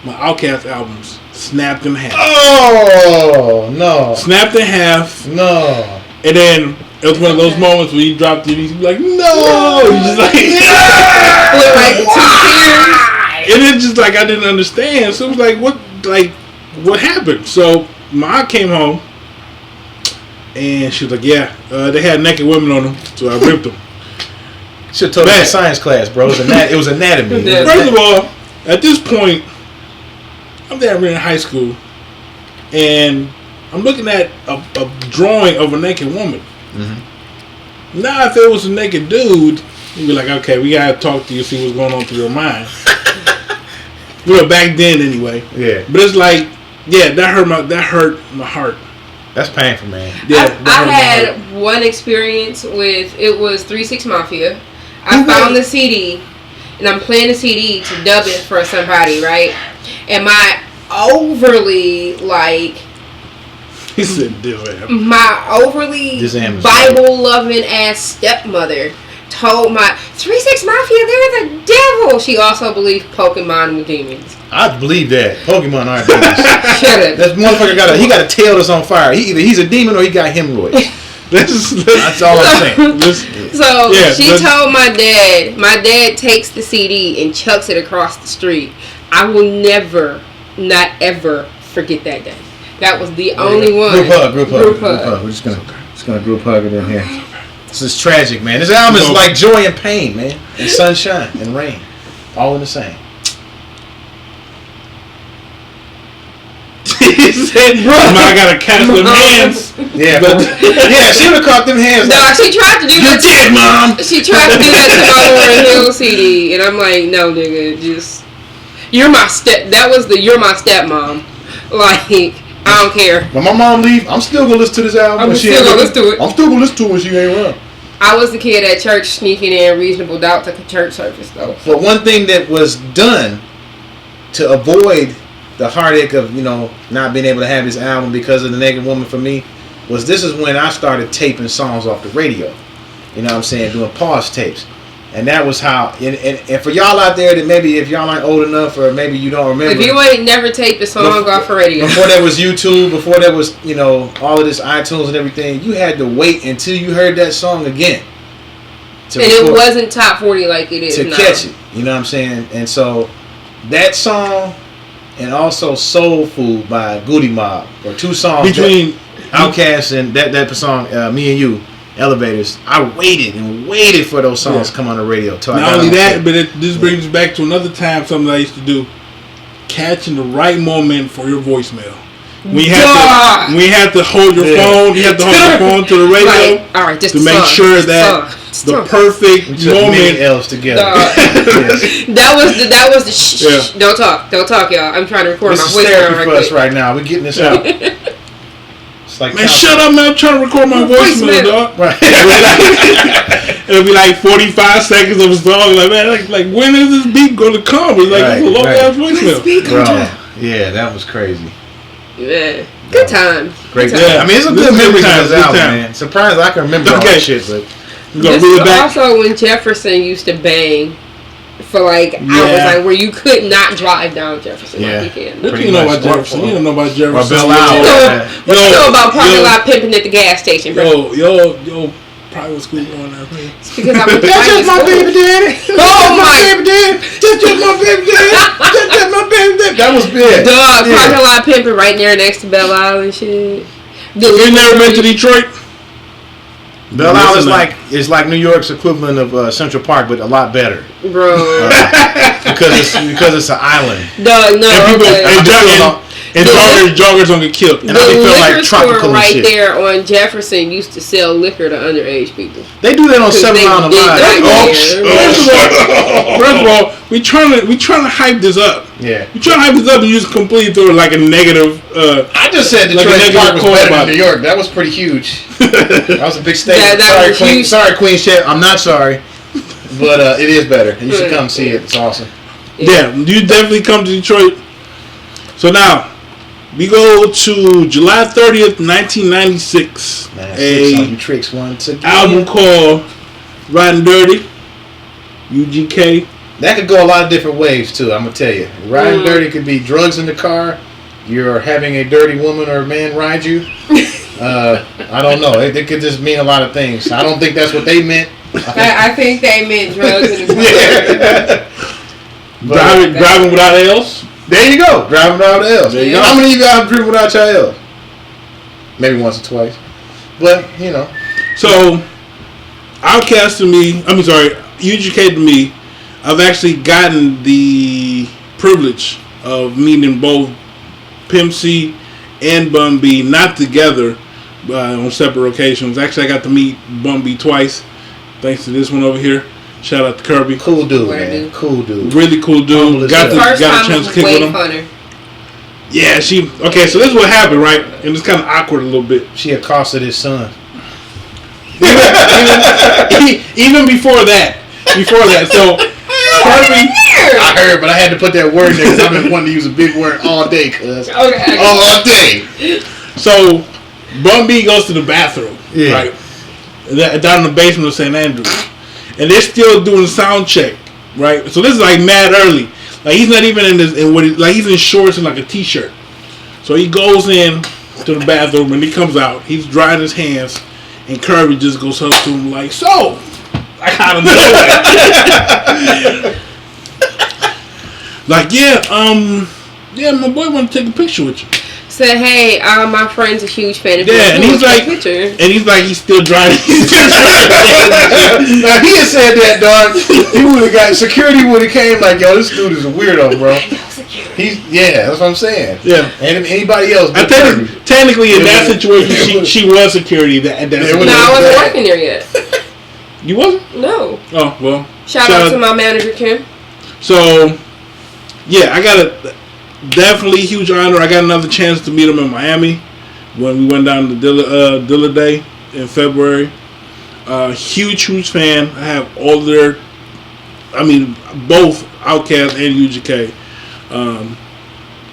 my Outkast albums. Snapped in half. Oh no! Snapped in half. No. And then it was one of those moments where you dropped it, you'd be like, no! You just like, and it's just like I didn't understand. So it was like, what happened? So my aunt came home, and she was like, yeah, they had naked women on them, so I ripped them. Should have told me in science class, bro. It was anatomy. First of all, at this point, I'm there in high school, and I'm looking at a drawing of a naked woman. Mm-hmm. Now, if it was a naked dude, you'd be like, okay, we gotta talk to you, see what's going on through your mind. Back then anyway. Yeah. But it's like, yeah, that hurt my heart. That's painful, man. Yeah. I had one experience with, it was 3 6 Mafia. I found the CD, and I'm playing the CD to dub it for somebody, right? And my overly, he said, do it. My overly Bible-loving ass stepmother told my 3 6 Mafia, they're the devil. She also believed Pokemon were demons. I believe that. Pokemon aren't demons. Shut up. That motherfucker got a tail that's on fire. Either he's a demon or he got hemorrhoids. That's all I'm saying. So she told my dad. My dad takes the CD and chucks it across the street. I will never, not ever forget that day. That was the only one. Group hug. We're just gonna group hug it in here. This is tragic, man. This album is like joy and pain, man, and sunshine and rain, all in the same. He said, bro, I gotta catch them hands. Yeah, yeah, she would have caught them hands. No, she tried to do that. You did, Mom. She tried to do that to my Lauryn Hill CD, and I'm like, no, nigga, just. You're my you're my stepmom. Like, I don't care. When my mom leave, I'm still gonna listen to this album. I'm still gonna listen to it. I'm still gonna listen to it when she ain't around. I was the kid at church sneaking in Reasonable Doubt to church service though. But one thing that was done to avoid the heartache of, not being able to have this album because of the Naked Woman for me was this is when I started taping songs off the radio. You know what I'm saying? Doing pause tapes. And that was how, and for y'all out there that maybe if y'all aren't old enough or maybe you don't remember. If you ain't never taped a song off the radio. Before there was YouTube, before there was, all of this iTunes and everything, you had to wait until you heard that song again. And it wasn't top 40 like it is to now. catch it. You know what I'm saying? And so that song and also Soul Food by Goody Mob or two songs between Outkast and that song, Me and You. Elevators. I waited for those songs to come on the radio. Not only that, but this brings us back to another time, something I used to do, catching the right moment for your voicemail. We had to hold your phone. You have to hold your phone to the radio, all right, just to make sure that the perfect moment. Else together. That was the shh. Yeah. Don't talk, y'all. I'm trying to record this my voicemail for us right now. We're getting this out. Like man, shut up, man! I'm trying to record my voicemail, dog. Right. It'll be like 45 seconds of a song. Like, man, like when is this beat going to come? It's like it's a long ass voicemail. Yeah, that was crazy. Yeah, good time. Great time. Yeah. I mean, it's a good memory of this album, man. Surprised I can remember all that shit, but this is also when Jefferson used to bang for like hours, like where you could not drive down Jefferson like you can. What do you know about Jefferson? You don't know about Jefferson. What you know about parking lot pimping at the gas station, bro? Yo, private school going there. It's because I went to That's just my baby daddy. Oh my baby daddy. Just my baby daddy. Just my baby daddy. That was big. Dog, parking lot pimping right there next to Belle Isle and shit. You never been to Detroit? Belle Isle is like New York's equivalent of Central Park, but a lot better, bro. Because it's an island. Dog, no. And joggers don't get killed. And the liquor store right there on Jefferson used to sell liquor to underage people. They do that on 7 Mile and First of all, we trying to hype this up. Yeah. We trying to hype this up and you just completely throw like a negative. I just said Detroit Park was better than New York. That was pretty huge. That was a big statement. Sorry, Queen Chef. I'm not sorry, but it is better. And you should come see it. It's awesome. Yeah, you definitely come to Detroit. So now. We go to July 30th, 1996. Album called Riding Dirty, UGK. That could go a lot of different ways too, I'm going to tell you. Riding Dirty could be drugs in the car, you're having a dirty woman or man ride you. I don't know. It could just mean a lot of things. I don't think that's what they meant. I think they meant drugs in the car. Driving without L's. There you go. Driving without L's. There you go. How many of you guys driven without your L's? Maybe once or twice. But, So, Outkast to me, UGK to me, I've actually gotten the privilege of meeting both Pimp C and Bun B, not together, on separate occasions. Actually, I got to meet Bun B twice, thanks to this one over here. Shout out to Kirby. Cool dude, man. Cool dude. Really cool dude. Got a chance to kick with him. Funner. Yeah, okay, so this is what happened, right? And it's kind of awkward a little bit. She accosted his son. Even before that. So, Kirby. I heard, but I had to put that word there because I've been wanting to use a big word all day, cuz. Okay. All day. So, Bun B goes to the bathroom, right? Down in the basement of St. Andrews. And they're still doing sound check, right? So this is like mad early. Like he's not even he's in shorts and like a t-shirt. So he goes in to the bathroom and he comes out. He's drying his hands, and Kirby just goes up to him like, "So, I kind of know." Like, yeah, my boy want to take a picture with you. Said, hey, my friend's a huge fan of yours. Yeah, and he's like, he's still driving. Now, if he had said that, dog, he would have got security. Would have came like, yo, this dude is a weirdo, bro. That's what I'm saying. Yeah, and anybody else. I think technically in that situation, she was security. No, I wasn't working there yet. You wasn't? No. Oh well. Shout out to my manager Kim. So yeah, I got a definitely huge honor. I got another chance to meet him in Miami when we went down to Dilla Day in February. Huge fan. I have all their, I mean, both Outkast and UGK.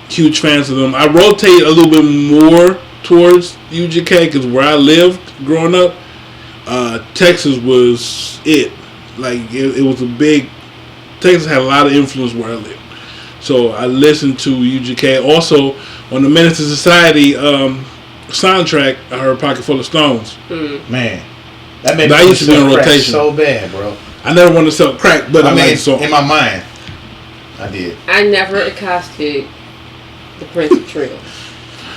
Huge fans of them. I rotate a little bit more towards UGK because where I lived growing up, Texas was it. Like it was a big. Texas had a lot of influence where I lived, so I listened to UGK. Also, on the Menace to Society soundtrack, I heard "Pocket Full of Stones." Man, that made I me used to be on rotation so bad, bro. I never wanted to sell crack, but I like the song. In my mind, I did. I never accosted the Prince of Trill.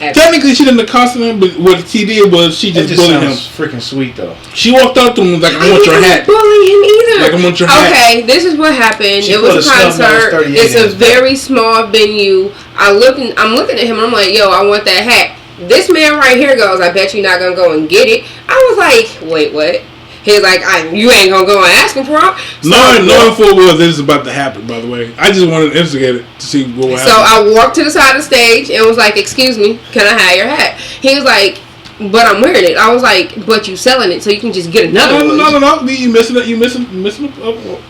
Technically, she didn't accost him, but what she did was she just bullied him. Freaking sweet though. She walked up to him like, "I want your hat." Bully him either. Like, I want your hat. Okay, this is what happened. She it was a put a snub nose concert. 38 It's in a his very small venue. I'm looking at him. I'm like, "Yo, I want that hat." This man right here goes, "I bet you're not gonna go and get it." I was like, "Wait, what?" He's like, "You ain't gonna go and ask him for it." So knowing full well this is about to happen. By the way, I just wanted to instigate it to see what would happen. So I walked to the side of the stage and was like, "Excuse me, can I have your hat?" He was like, "But I'm wearing it." I was like, "But you selling it, so you can just get another one." No. You missing it. You missing it.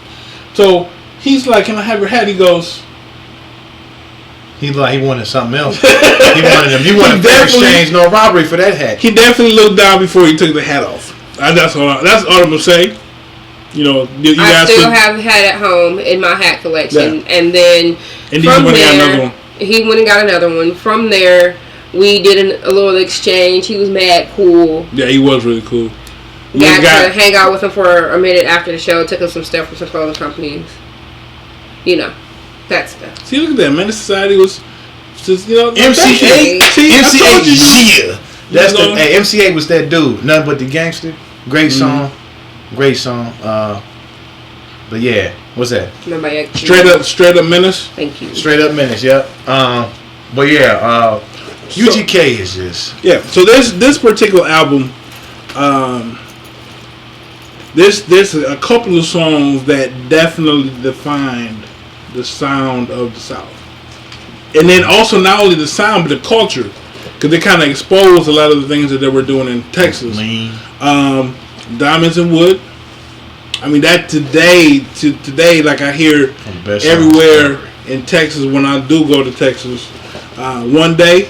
So he's like, "Can I have your hat?" He goes. He wanted something else. He wanted fair exchange, no robbery for that hat. He definitely looked down before he took the hat off. That's all I'm gonna say. You know, you I guys still have the hat at home in my hat collection, Yeah. and then from went and got there, another one. he went and got another one. From there, we did a little exchange. He was mad cool. Yeah, he was really cool. Got to hang out with him for a minute after the show. Took us some stuff from some clothing companies. You know, that stuff. See, look at that, man. The society was just, you know, MC8. See, I told you. Yeah. That's the MC8 was that dude. Nothing but the gangster. Great song. Great song. But yeah, what's that? Straight up menace. Thank you. Straight up menace. Yep. But yeah, UGK is just So this particular album, there's a couple of songs that definitely defined the sound of the South, and then also not only the sound but the culture, because they kind of exposed a lot of the things that they were doing in Texas. Diamonds and Wood. I mean, that today, like I hear everywhere in Texas when I do go to Texas. One day,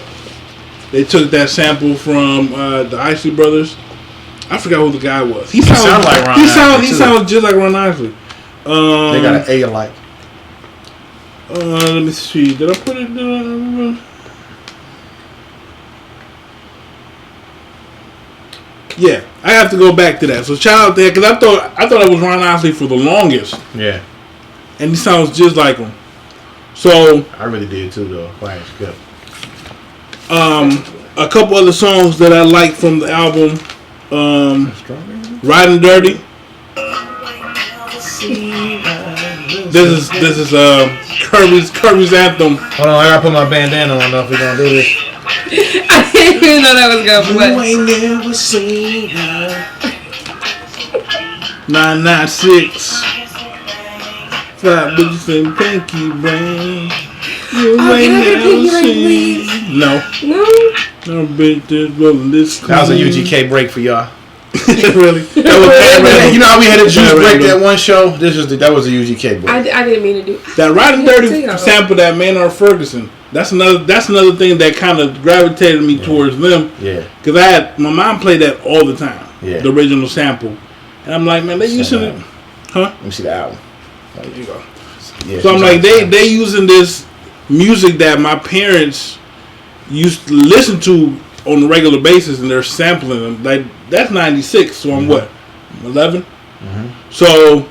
they took that sample from the Isley Brothers. I forgot who the guy was. He sounds like Ron Isley. He sounds just like Ron Isley. They got an A alike. Let me see. Did I put it? Yeah, I have to go back to that. So shout out there, because I thought it was Ron Isley for the longest. Yeah. And he sounds just like him. So I really did too, though. Quiet Skip. A couple other songs that I like from the album, Riding Dirty. This is Kirby's anthem. Hold on, I gotta put my bandana on though if we're gonna do this. I didn't even know that was going. You ain't never seen her. 996. 5 bitches and pinky ring. You ain't never seen. No, bitch, rolling this. That was a UGK break for y'all. Really? You know how we had a juice break that one show? That was a UGK break. I didn't mean to do that. Riding Dirty sample that Maynard Ferguson. That's another thing that kind of gravitated me towards them. Yeah. Because my mom played that all the time. Yeah. The original sample, and I'm like, man, they using it, huh? Let me see the album. There you go. Yeah, so I'm like, they using this music that my parents used to listen to on a regular basis, and they're sampling them. Like, that's 96, so I'm what, 11? So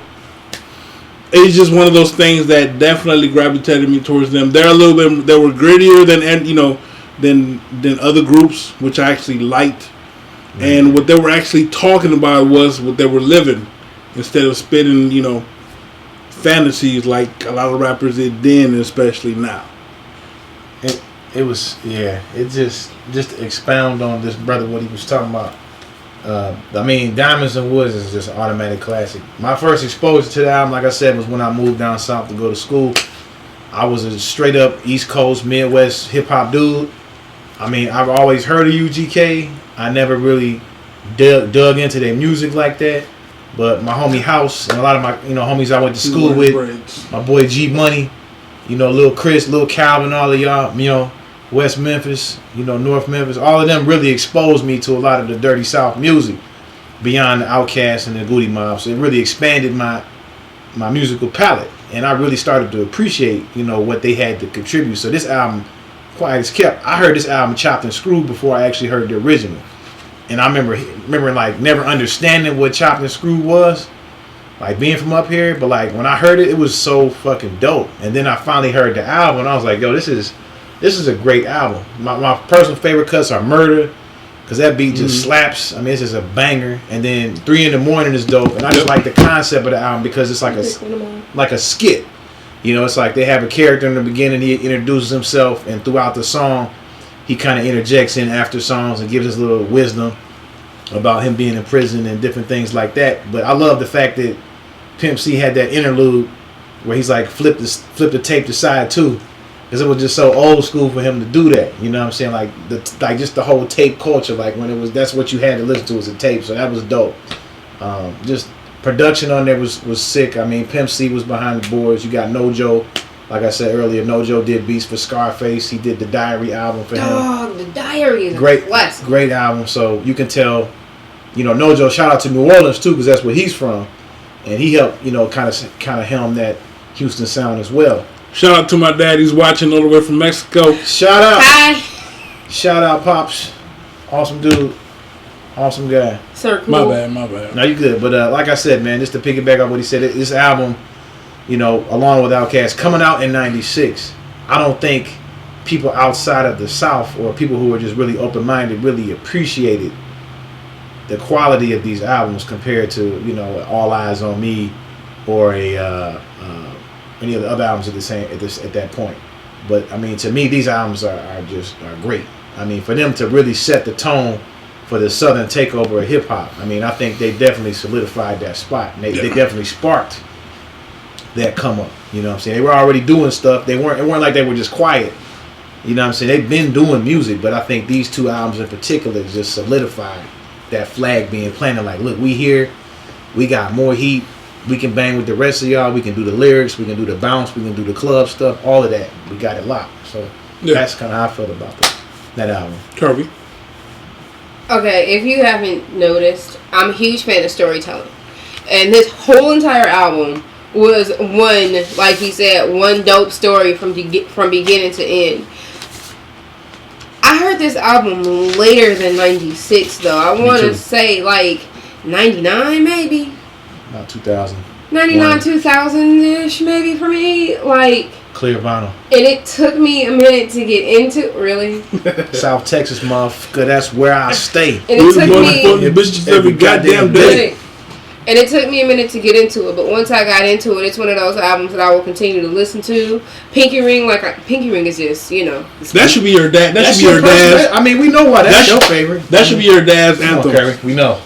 it's just one of those things that definitely gravitated me towards them. They were grittier than other groups, which I actually liked. And what they were actually talking about was what they were living, instead of spitting, fantasies like a lot of rappers did then, and especially now. It was, yeah. It just to expound on this brother, what he was talking about. I mean, Diamonds and Woods is just an automatic classic. My first exposure to the album, like I said, was when I moved down south to go to school. I was a straight up East Coast, Midwest hip hop dude. I mean, I've always heard of UGK. I never really dug into their music like that. But my homie House and a lot of my homies I went to school with, my boy G Money, Lil Chris, Lil Calvin, all of y'all, West Memphis, North Memphis, all of them really exposed me to a lot of the Dirty South music beyond the Outkast and the Goody Mob. So it really expanded my musical palette, and I really started to appreciate what they had to contribute. So this album, quiet as kept, I heard this album chopped and screwed before I actually heard the original. And I remember like never understanding what chopped and screwed was, like being from up here. But like when I heard it, it was so fucking dope. And then I finally heard the album, and I was like, yo, this is a great album. My personal favorite cuts are Murder, because that beat just slaps. I mean, it's just a banger. And then 3 in the Morning is dope. And I just like the concept of the album because it's like a skit. It's like they have a character in the beginning, he introduces himself, and throughout the song, he kind of interjects in after songs and gives us a little wisdom about him being in prison and different things like that. But I love the fact that Pimp C had that interlude where he's like flip the tape to side 2, because it was just so old school for him to do that. You know what I'm saying? Like just the whole tape culture, like when that's what you had to listen to was a tape. So that was dope. Just production on there was sick. I mean, Pimp C was behind the boards. You got Nojo. Like I said earlier, Nojo did beats for Scarface. He did the Diary album for him. Dog, the Diary is great album. So you can tell, Nojo. Shout out to New Orleans too, because that's where he's from, and he helped, kind of helm that Houston sound as well. Shout out to my dad. He's watching all the way from Mexico. Shout out. Hi. Shout out, Pops. Awesome dude. Awesome guy. Sir, cool. My bad. No, you good. But like I said, man, just to piggyback on what he said, this album, along with Outkast, coming out in '96, I don't think people outside of the South or people who are just really open-minded really appreciated the quality of these albums compared to, All Eyes on Me or any of the other albums at that point. But I mean, to me, these albums are great. I mean, for them to really set the tone for the Southern takeover of hip hop, I mean, I think they definitely solidified that spot. And they definitely sparked that come up. You know what I'm saying? They were already doing stuff. It weren't like they were just quiet. You know what I'm saying? They've been doing music, but I think these 2 albums in particular just solidified that flag being planted. Like, look, we here. We got more heat. We can bang with the rest of y'all. We can do the lyrics. We can do the bounce. We can do the club stuff. All of that. We got it locked. So that's kind of how I felt about that album. Kirby. Okay, if you haven't noticed, I'm a huge fan of storytelling. And this whole entire album was like he said, one dope story from beginning to end. I heard this album later than 96, though. I want to say like 99 maybe. About 2000. 99, 2000-ish maybe for me. Like, clear vinyl. And it took me a minute to get into really. South Texas, motherfucker. That's where I stay. And it took me bitches every goddamn day. And it took me a minute to get into it, but once I got into it, it's one of those albums that I will continue to listen to. Pinky Ring, Pinky Ring is just, that should be your dad. That should be your dad's. I mean, we know why that's your favorite. That should be your dad's anthem. Okay, we know.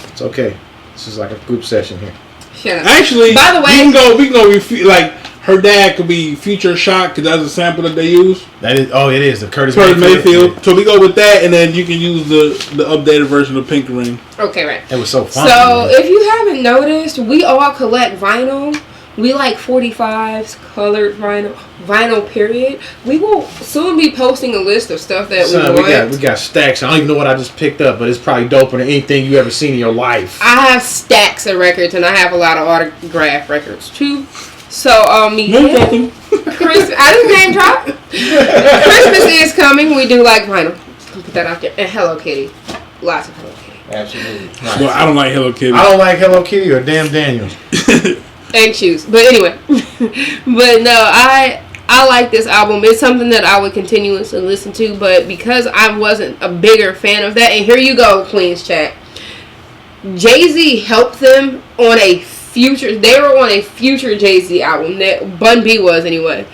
It's okay. This is like a group session here. Shut up. Actually, by the way, we can go like her dad could be Future Shock because that's a sample that they use. That is, it is the Curtis Mayfield. Yeah. So we go with that, and then you can use the updated version of Pink Ring. Okay, right. It was so fun. So if you haven't noticed, we all collect vinyl. We like 45s, colored vinyl period. We will soon be posting a list of stuff that we want. We got stacks. I don't even know what I just picked up, but it's probably doper than anything you ever seen in your life. I have stacks of records, and I have a lot of autograph records too. So, Christmas, I didn't name drop. Christmas is coming. We do like vinyl. I'll put that out there. And Hello Kitty. Lots of Hello Kitty. Absolutely. Nice. Well, I don't like Hello Kitty. I don't like Hello Kitty or Damn Daniels. And shoes. But anyway. But no, I like this album. It's something that I would continuously listen to. But because I wasn't a bigger fan of that, and here you go, Queen's Chat. Jay-Z helped them on they were on a future Jay-Z album that Bun B was anyway.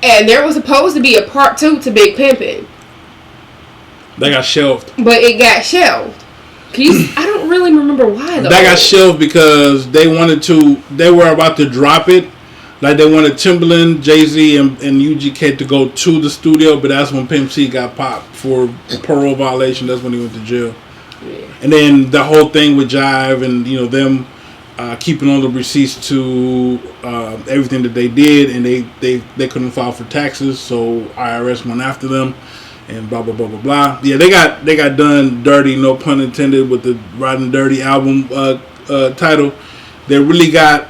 And there was supposed to be a part 2 to Big Pimpin'. That got shelved. But it got shelved. I don't really remember why though. That got shelved because they were about to drop it Like they wanted Timberland, Jay-Z, and UGK to go to the studio, but that's when Pimp C got popped for parole violation. That's when he went to jail. Yeah. And then the whole thing with Jive and them keeping all the receipts to everything that they did, and they couldn't file for taxes, so IRS went after them, and blah blah blah blah blah. Yeah, they got done dirty, no pun intended, with the Riding Dirty album title. They really got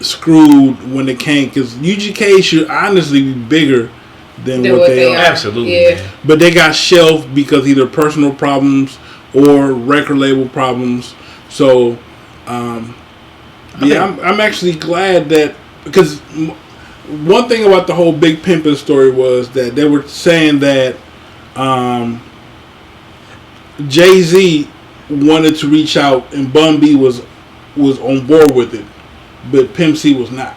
screwed when they came, because UGK should honestly be bigger than what they are. Absolutely, yeah. man. But they got shelved because either personal problems or record label problems. So, I'm actually glad that, because one thing about the whole Big Pimpin' story was that they were saying that Jay-Z wanted to reach out and Bun B was on board with it, but Pimp C was not,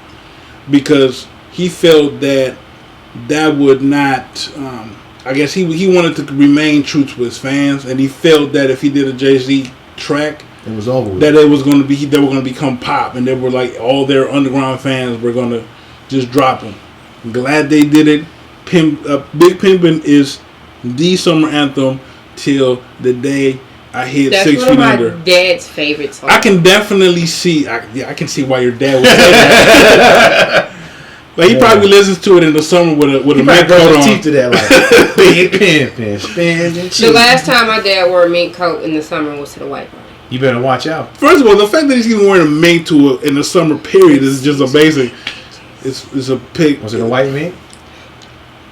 because he felt that would not. I guess he wanted to remain true to his fans, and he felt that if he did a Jay-Z track, it was over with. That they were going to become pop, and they were like all their underground fans were going to just drop him. I'm glad they did it. Big Pimpin' is the summer anthem till the day I hit That's 6 one of feet my under. dad's favorite songs. I can definitely see. I can see why your dad would say that. Like, he probably listens to it in the summer with a mink coat on. Teeth to that, like Big Pimpin', spinning. The last time my dad wore a mink coat in the summer was to the white party. You better watch out. First of all, the fact that he's even wearing a mink in the summer period is just amazing. It's a pig. Was it a white mink?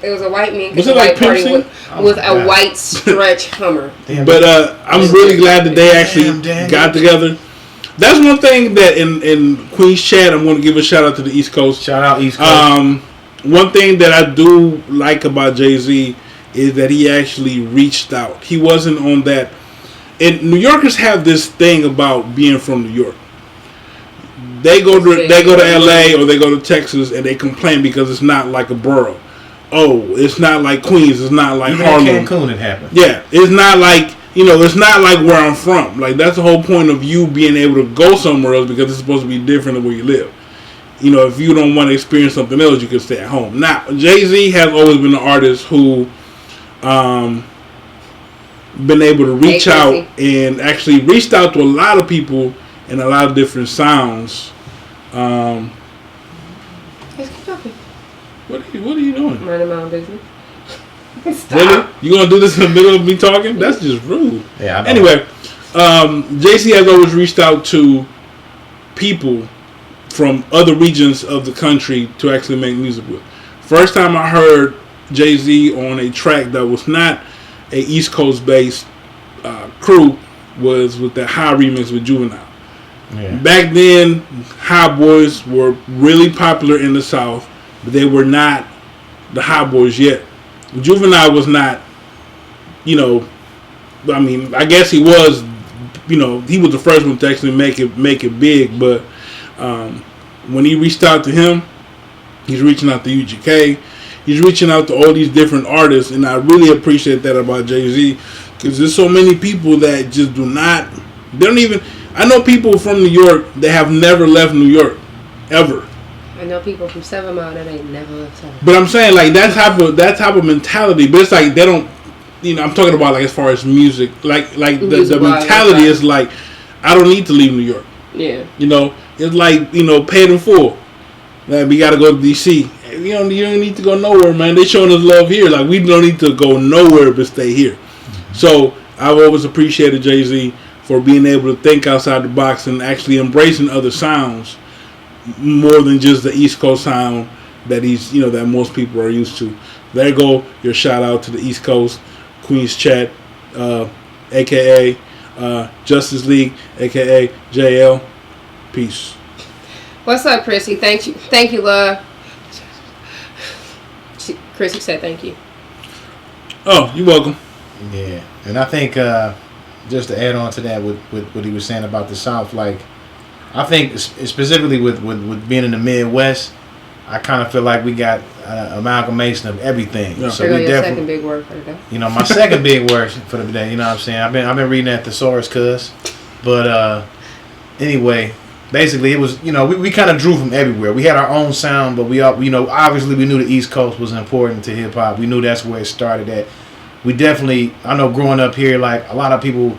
It was a white mink. Was at it the like white party Pimp C? with a white stretch Hummer. Damn. But I'm really glad that they actually got together. That's one thing that in Queen's Chat, I'm going to give a shout out to the East Coast. Shout out East Coast. One thing that I do like about Jay-Z is that he actually reached out. He wasn't on that. And New Yorkers have this thing about being from New York. They go to LA or they go to Texas and they complain because it's not like a borough. Oh, it's not like Queens. It's not like Even Harlem. in Cancun it happened. Yeah, it's not like, it's not like where I'm from. Like, that's the whole point of you being able to go somewhere else, because it's supposed to be different than where you live. If you don't want to experience something else, you can stay at home. Now, Jay-Z has always been an artist who been able to reach out and actually reached out to a lot of people and a lot of different sounds. Let's keep talking. What are you doing? Minding my own business. Really? You gonna do this in the middle of me talking? That's just rude. Yeah. Anyway, JC has always reached out to people from other regions of the country to actually make music with. First time I heard Jay-Z on a track that was not a East Coast based crew was with the High remix with Juvenile. Yeah. Back then, High Boys were really popular in the South, but they were not the High Boys yet. Juvenile was not, I guess he was, he was the first one to actually make it big, but when he reached out to him, he's reaching out to UGK, he's reaching out to all these different artists, and I really appreciate that about Jay-Z, because there's so many people that just they don't even, I know people from New York that have never left New York, ever. I know people from 7 Mile that ain't never left 7. But I'm saying, like, that type of mentality, but it's like they don't, I'm talking about, like, as far as music, like the mentality is like, I don't need to leave New York. Yeah. It's like, paid in full. Like, we got to go to DC. You don't need to go nowhere, man. They showing us love here. Like, we don't need to go nowhere but stay here. Mm-hmm. So I've always appreciated Jay-Z for being able to think outside the box and actually embracing other sounds more than just the East Coast sound that that most people are used to. There you go, your shout out to the East Coast, Queen's Chat, aka Justice League, aka JL. Peace. What's up, Chrissy? Thank you, love. Chrissy said thank you. Oh, you're welcome. Yeah, and I think just to add on to that, with what he was saying about the South, like, I think specifically with being in the Midwest, I kind of feel like we got amalgamation of everything. Yeah. So There go we your definitely, second big word for the day. my second big word for the day. You know what I'm saying? I've been reading that thesaurus, cuz. But anyway, basically it was, we kind of drew from everywhere. We had our own sound, but we all, obviously we knew the East Coast was important to hip hop. We knew that's where it started at. We definitely, I know growing up here, like a lot of people,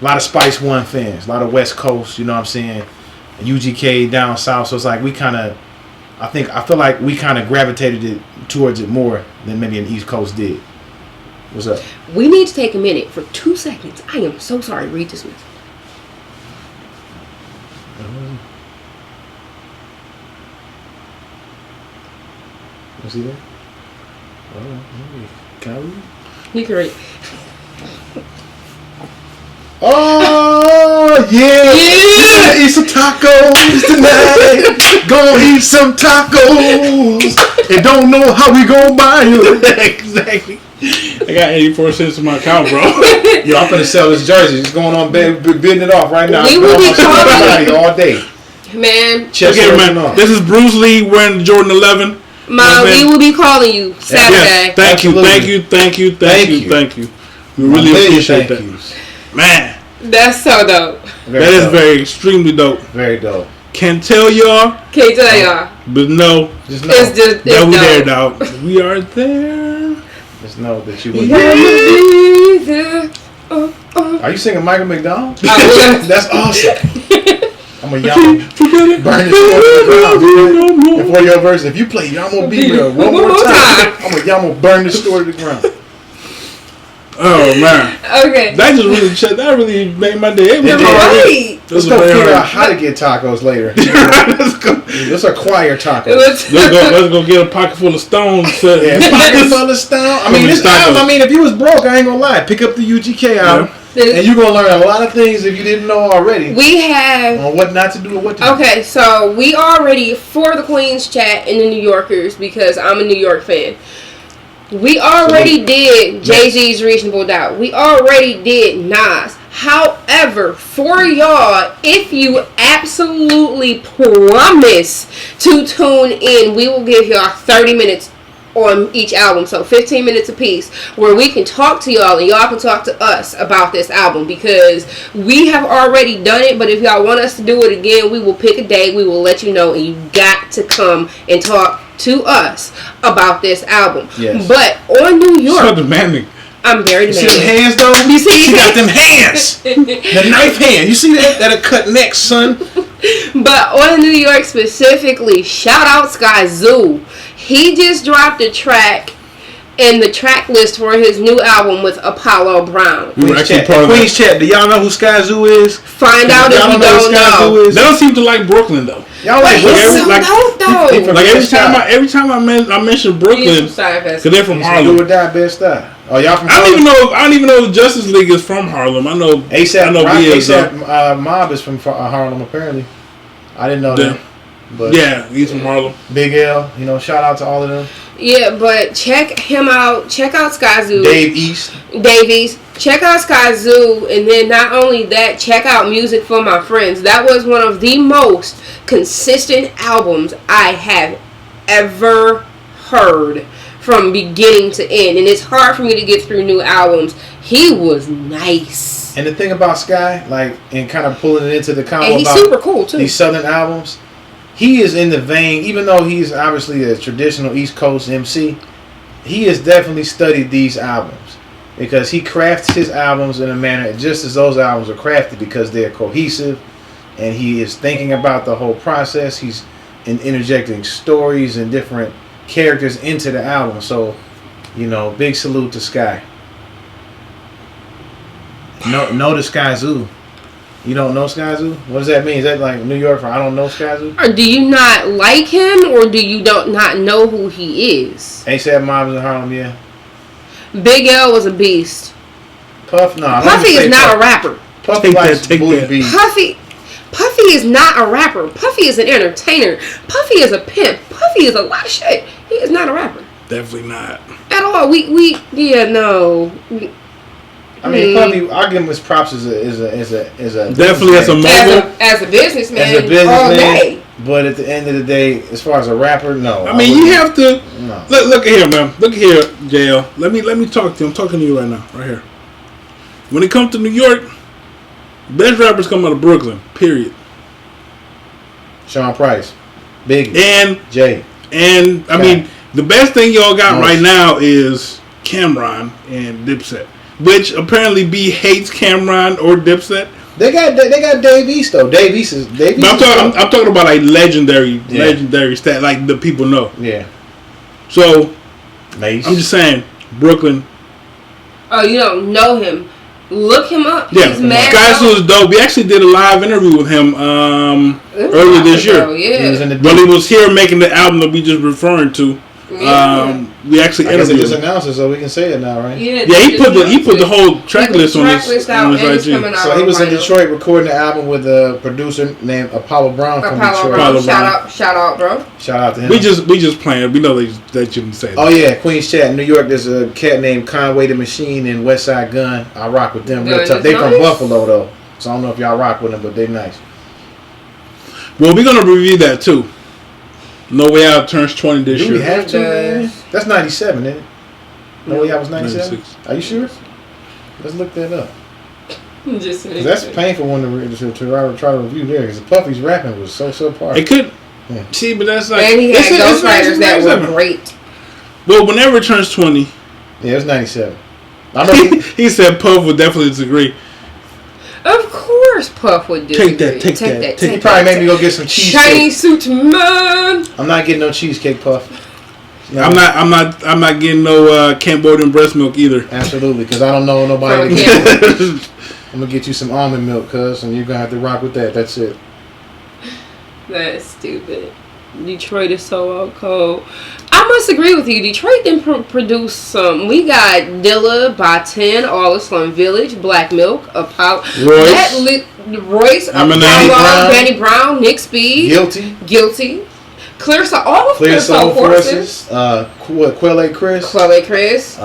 a lot of Spice One fans, a lot of West Coast, you know what I'm saying, UGK down south. So it's like we kind of, I feel like we kind of gravitated towards it more than maybe an East Coast did. What's up? We need to take a minute for 2 seconds. I am so sorry. Read this message. You see that? Can I read? You can read. Oh yeah! Yeah. Eat some tacos tonight. Gonna eat some tacos. And don't know how we gonna buy you. Exactly. I got 84 cents in my account, bro. Yo, I'm finna sell this jersey. It's going on bidding it off right now. We will be calling all day. Man, Chest Okay, hurting man. off. This is Bruce Lee wearing the Jordan 11. Ma, we will be calling you Saturday. Yes, thank you, Absolutely. thank you, thank you, thank you, thank you. We My really million appreciate thank that. yous. Man, That's so dope. that is dope. very extremely dope. Very dope. Can't tell y'all, Can't tell y'all. but no, Just know. It's just that we there, dope. dog. We are there. Just know that you would. Yeah. Be there. Oh. Are you singing Michael McDonald? I was. That's awesome. I'm a Yamo. Forget it. Burn this short to the ground. And for your verse, if you play Yamo Be Real one more time, I'm a Yamo burn this short to the ground. Oh man, Okay. that just really that really made my day. It was It did. Right. This Let's is go very figure out hard. how to get tacos later. Let's go. Let's acquire tacos. Let's go get a pocket full of stones. Yeah, pocket full of stone. I mean, this Tacos. album, if you was broke, I ain't gonna lie. Pick up the UGK album, and you're gonna learn a lot of things if you didn't know already We have. on what not to do or what to do. Okay, so we already, for the Queen's Chat and the New Yorkers, because I'm a New York fan, we already did Jay-Z's Reasonable Doubt. We already did Nas. However, for y'all, if you absolutely promise to tune in, we will give y'all 30 minutes on each album, so 15 minutes apiece, where we can talk to y'all and y'all can talk to us about this album, because we have already done it. But if y'all want us to do it again, we will pick a date, we will let you know, and you got to come and talk to us about this album. Yes. But on New So York, demanding. I'm very You see them demanding. hands though? You see She these got them hands. The knife hand. You see that? That'll cut necks, son. But on New York specifically, shout out Sky Zoo. He just dropped a track in the track list for his new album with Apollo Brown. We were Queen's actually Chat. part of Queen's Chat. Do y'all know who Sky Zoo is? Find out if Y'all you know who don't Sky know. Zoo is? They don't seem to like Brooklyn though. Y'all like But he's Brooklyn? so like- dope though. Like Best style. every time I mention He's Brooklyn, from Seinfeld. because they're from Do Harlem. or die, best style. Oh, y'all from I don't Harlem? even know the Justice League is from Harlem. I know ASAP, I know Rock, B is ASAP Mob is from Harlem, apparently. I didn't know Yeah. that. But yeah, he's from Harlem. Big L, shout out to all of them. Yeah, but check him out. Check out Sky Zoo. Dave East. Davies. Check out Sky Zoo, and then not only that, check out Music for My Friends. That was one of the most consistent albums I have ever heard from beginning to end, and it's hard for me to get through new albums. He was nice, And the thing about Sky, and kind of pulling it into the and combo he's about super cool too. these Southern albums, he is in the vein, even though he's obviously a traditional East Coast MC, he has definitely studied these albums. Because he crafts his albums in a manner just as those albums are crafted, because they're cohesive, and he is thinking about the whole process. He's interjecting stories and different characters into the album. So, big salute to Sky. Know the Sky Zoo. You don't know Sky Zoo? What does that mean? Is that like New York for I don't know Sky Zoo? Or do you not like him, or do you not know who he is? ASAP Mob is in Harlem, yeah. Big L was a beast. Puff, no. Puffy is not a rapper. Puff Take likes that, take Bully that. B. Puffy is not a rapper. Puffy is an entertainer. Puffy is a pimp. Puffy is a lot of shit. He is not a rapper Definitely not. at all. No. I mean, Puffy, I give him his props as a Definitely as a mogul. As a businessman, as a all businessman. day. But at the end of the day, as far as a rapper, no. I mean, you have to No. look at here, man. Look at here, JL. Let me talk to you. I'm talking to you right now, right here. When it comes to New York, best rappers come out of Brooklyn. Period. Sean Price, Biggie, And Jay. I mean, the best thing y'all got right now is Cameron and Dipset, which apparently B hates Cameron or Dipset. They got Dave East though. Dave East is. But I'm talking about like legendary stat, like the people know. Yeah. So Mace. I'm just saying, Brooklyn. Oh, you don't know him? Look him up. Yeah, He's mad. Sky was dope. We actually did a live interview with him earlier this year. Yeah. He was in the But he was here making the album that we just referring to. We actually I guess they interviewed just him. announced it, so we can say it now, right? Yeah, Yeah, he put the whole track list on his out, and it's IG. coming out So he was in right now. Detroit recording the album with a producer named Apollo Brown from Apollo Detroit. Brown. Brown. Shout out, bro. Shout out to him. We just playing. We know they shouldn't say that. Oh yeah, Queens Chat, New York. There's a cat named Conway the Machine and West Side Gun. I rock with them real Gun tough. is They from nice. Buffalo though, so I don't know if y'all rock with them, but they nice. Well, we're gonna review that too. No Way Out turns 20 this Do we year. have to? Yes. Man? That's 97, isn't it? No Way Out was 97. 96. Are you sure? Let's look that up. Just 'Cause that's a painful one to try to review there. Because Puffy's rapping was so subpar. It could. Yeah. See, but that's like. And he had it's ghostwriters that were 97. great. Well, whenever it turns 20, Yeah, it was 97. I remember. he said Puff would definitely disagree. Of course, Puff would disagree. Take that. He probably made me go get some cheesecake. Chinese suit man. I'm not getting no cheesecake, Puff. No. I'm not getting no Cambodian breast milk either. Absolutely, because I don't know nobody. From Canada. I'm gonna get you some almond milk, cuz, and you're gonna have to rock with that. That's it. That's stupid. Detroit is so out cold. I must agree with you. Detroit didn't produce some. We got Dilla, By10, All the Slum Village, Black Milk, Apollo, Royce, Eminem, Apollo, Danny Brown, Nick Speed, Guilty, Clear Soul, all of Clear Soul Forces, Quelle Chris, Chloe Chris,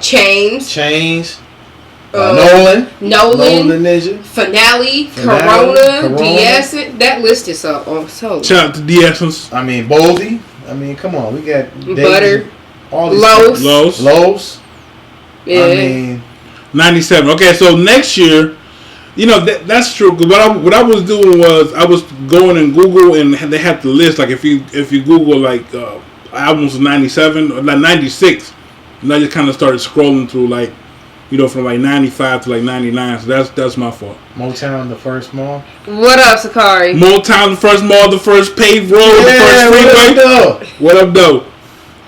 Chains, Nolan the Nolan, Ninja, Finale, Corona. DS. That list is so. Shout out to D-Essence. I mean Boldy. I mean, come on, we got Butter, all these Lowe's. Yeah. I mean, 97. Okay, so next year, that's true. 'Cause what I was doing was I was going in Google and they had the list. Like if you Google like albums of 97 or like 96, and I just kind of started scrolling through like from like 95 to like 99. So that's my fault. Motown, the first mall. What up, Sakari? Motown, the first mall, the first paved road, the first freeway. What up, though?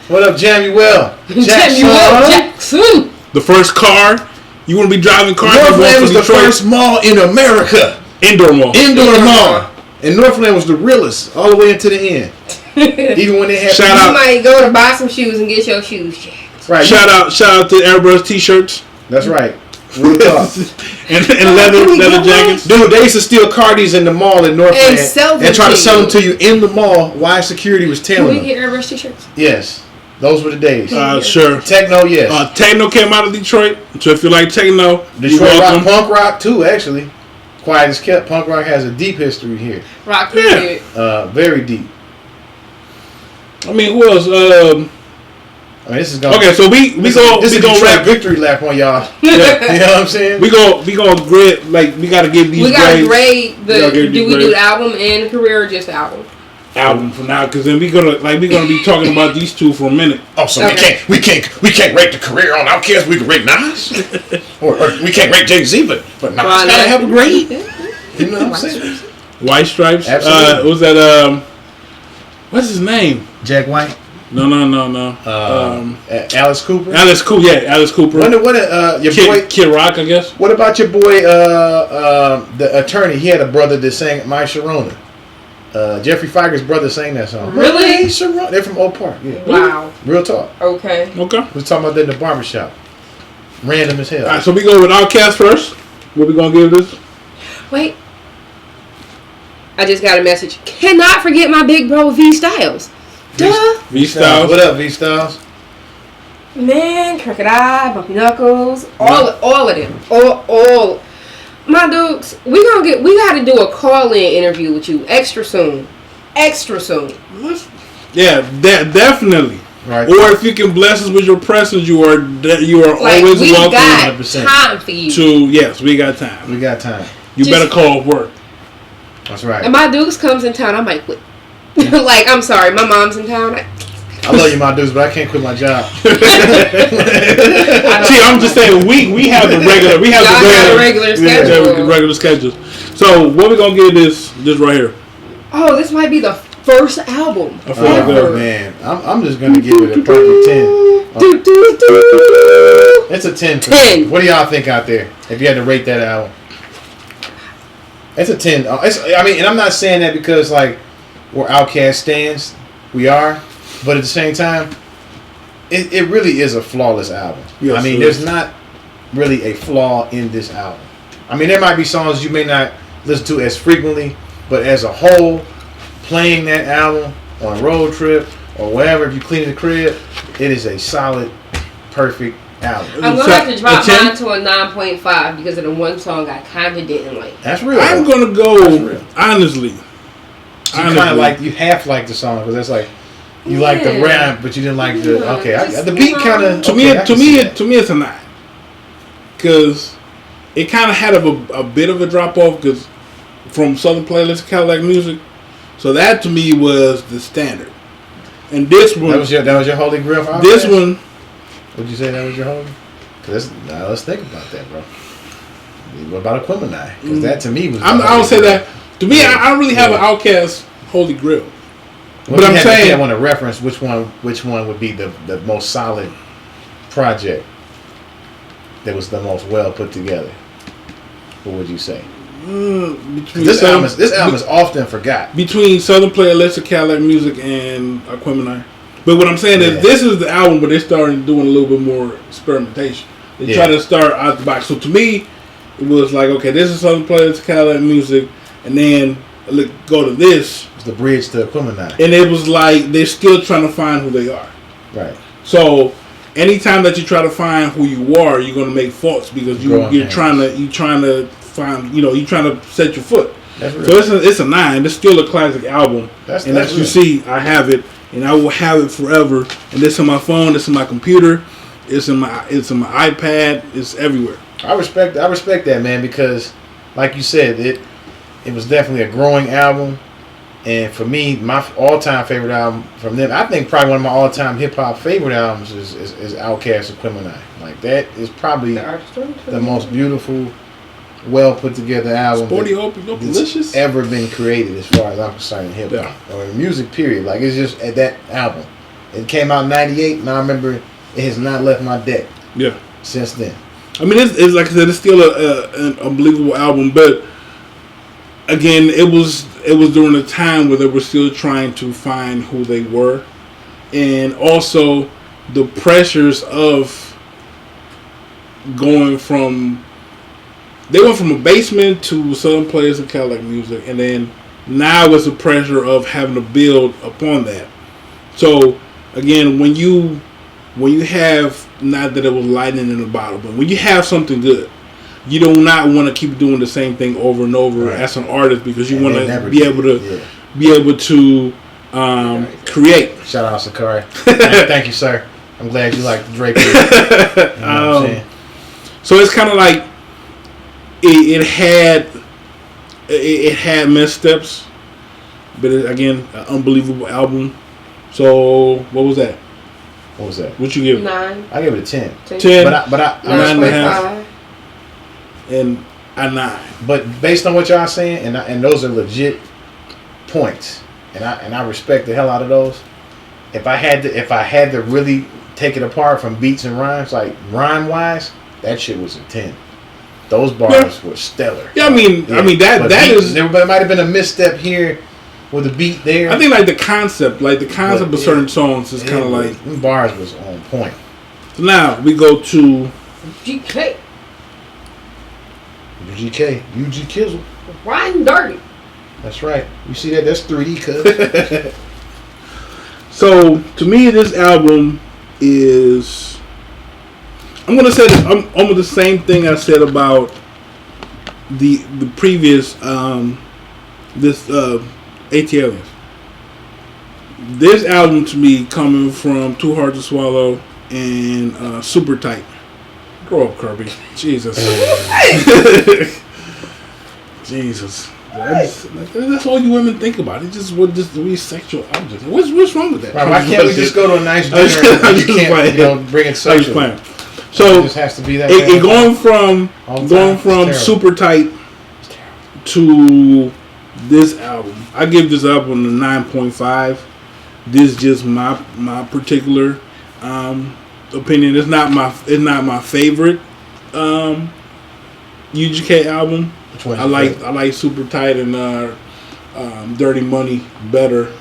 What up, Jamuel? Jackson. The first car. You want to be driving cars? Northland was the first mall in America. Indoor mall. Indoor mall. And Northland was the realest all the way into the end. Even when they had You might go to buy some shoes and get your shoes jacked. Right. Shout out to Airbrush t-shirts. That's right. Real talk. and leather jackets. Dude, they used to steal Cardis in the mall in Northland and try to sell them to you in the mall while security was Can tailing we them. get Airbrush t-shirts? Yes. Those were the days. Sure. Techno, yes. Techno came out of Detroit. So if you like techno, Detroit rock, punk rock too, actually. Quiet as kept. Punk rock has a deep history here. Rock period. Very deep. I mean, who else? I mean, this is gonna. Okay, so we go wrap victory lap on y'all. Yeah. You know what I'm saying? We go grade, like we gotta give these. We gotta grades. grade the. Do we do grades. the album and the career or just the album? Album for now, because then we're gonna be talking about these two for a minute. Oh, so we can't rate the career on Outkast. We can rate Nas, or we can't rate Jay-Z, but Nas gotta have a grade. You know what I'm saying? White Stripes. Absolutely. What was that? What's his name? Jack White. No. Alice Cooper. Alice Cooper. Yeah, Alice Cooper. Your boy Kid Rock, I guess. What about your boy, the attorney? He had a brother that sang My Sharona. Jeffrey Feiger's brother sang that song. Really? Sharona. They're from Oak Park. Yeah. Wow. Real talk. Okay. We was talking about that in the barbershop. Random as hell. All right, so we go with Outkast first. What we gonna give this? Wait. I just got a message. Cannot forget my big bro V Styles. Duh. V Styles. What up, V Styles? Man, Crooked Eye, Bumpy Knuckles, all of them. All. My dukes, we gotta do a call-in interview with you extra soon. Yeah, definitely. Right. Or if you can bless us with your presence, you are Like, always we welcome. got 100%. time for you. Yes, we got time. We got time. You better call work. That's right. And my Dukes comes in town, I might quit. Like, I'm sorry, my mom's in town. I love you, my dudes, but I can't quit my job. See, I'm just saying we have the regular regular schedule. So what we're gonna get is this right here. Oh, this might be the first album. Oh man, I'm just gonna give it a perfect 10. It's a 10. 10. What do y'all think out there? If you had to rate that album, it's a 10. I mean, and I'm not saying that because like we're Outkast stands, we are, but at the same time, it really is a flawless album. Yes, I mean, there's not really a flaw in this album. I mean, there might be songs you may not listen to as frequently, but as a whole, playing that album on a road trip or wherever, if you clean the crib, it is a solid, perfect album. I'm going to have to drop mine to a 9.5 because of the one song I kind of didn't like. That's real. I'm going to go, honestly. So you kind of like, you half like the song because it's like, you like the rap, but you didn't like the, the beat kind of. To me, it's a 9. Because it kind of had a bit of a drop off because from Southern Playlist to Cadillac Music. So that to me was the standard. And this one, that was your holy grail. For this one, would you say that was your holy? Because now let's think about that, bro. What about Aquemini? Because that to me was. I would say that to me, I don't really have an Outkast holy grail. But I'm saying, I want to reference which one would be the most solid project that was the most well put together. What would you say? This album is often forgot. Between Southern Playlist, Cadillac Music, and Aquemini. But what I'm saying is, this is the album where they started doing a little bit more experimentation. They try to start out the box. So to me, it was like, okay, this is Southern Playlist, Cadillac Music, and then go to this. It's the bridge to Aquemini. And it was like they're still trying to find who they are. Right. So anytime that you try to find who you are, you're going to make faults because you're trying to find, you're trying to set your foot. That's real. So it's a 9. It's still a classic album. As you see, I have it, and I will have it forever. And this on my phone. This in my computer. It's in my iPad. It's everywhere. I respect that, man, because like you said, it was definitely a growing album. And for me, my all-time favorite album from them, I think probably one of my all-time hip-hop favorite albums is Outkast Aquemini. Like, that is probably the most beautiful, well-put-together album that's ever been created as far as I'm concerned in hip-hop. Or in music, period. Like, it's just at that album. It came out in 98, and I remember it has not left my deck since then. I mean, it's like I said, it's still an unbelievable album, but again, it was during a time where they were still trying to find who they were, and also the pressures of going from a basement to Southern Playlist and Cadillac Music, and then now it's the pressure of having to build upon that. So again, when you have, not that it was lightning in a bottle, but when you have something good, you do not want to keep doing the same thing over and over as an artist because you want to be able to create. Shout out Sakari. Thank you, sir. I'm glad you like the Drake. You know what I'm saying? So it's kind of like it had missteps, but again, an unbelievable album. So what was that? What you give? 9. I give it a 10. 10. But I 9.5. And a 9. But based on what y'all saying, and those are legit points, and I respect the hell out of those. If I had to really take it apart from beats and rhymes, like rhyme wise, that shit was a 10. Those bars were stellar. Yeah, I mean that is. There might have been a misstep here with a beat there. I think like the concept of certain songs is kind of like bars was on point. So now we go to GK. UG Kizzle. Riding dirty. That's right. You see that? That's 3D, cuz. So to me, this album is. I'm gonna say I'm almost the same thing I said about the previous ATLiens. This album to me, coming from Too Hard to Swallow and Super Tight. Grow up, Kirby. Jesus. Jesus. That's all you women think about. It's just we sexual objects. What's wrong with that? Right, why can't we just go to a nice dinner and you can't bring it sexual? So it just has to be that. It going from super tight to this album. I give this album a 9.5. This is just my particular opinion. It's not my favorite UGK album. I like Super Tight and Dirty Money better,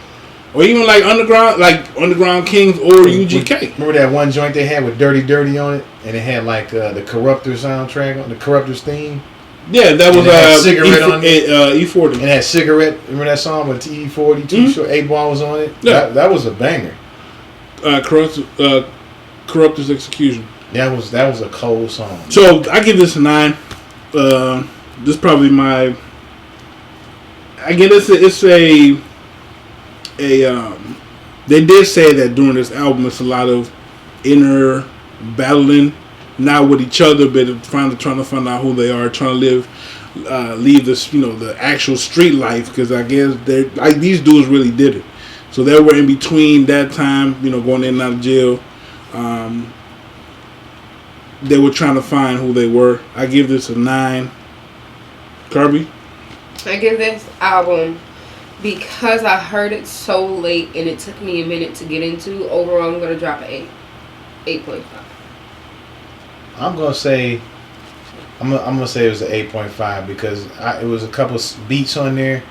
or even like Underground Kings or UGK. Remember that one joint they had with Dirty Dirty on it, and it had like the Corruptor soundtrack on the Corruptor's theme. Yeah, that was Cigarette on it. E40. And it had Cigarette. Remember that song with E40? Too Short. 8 Ball was on it. Yeah, that was a banger. Corruptor's Execution. That was a cold song. So I give this a 9. This is probably my. Again, it's a. They did say that during this album, it's a lot of inner battling, not with each other, but trying to find out who they are, trying to leave this, the actual street life. Because I guess these dudes really did it. So they were in between that time, going in and out of jail. They were trying to find who they were. I give this a 9. Kirby? I give this album, because I heard it so late and it took me a minute to get into, overall I'm going to drop an 8.5. I'm gonna say it was an 8.5 because it was a couple beats on there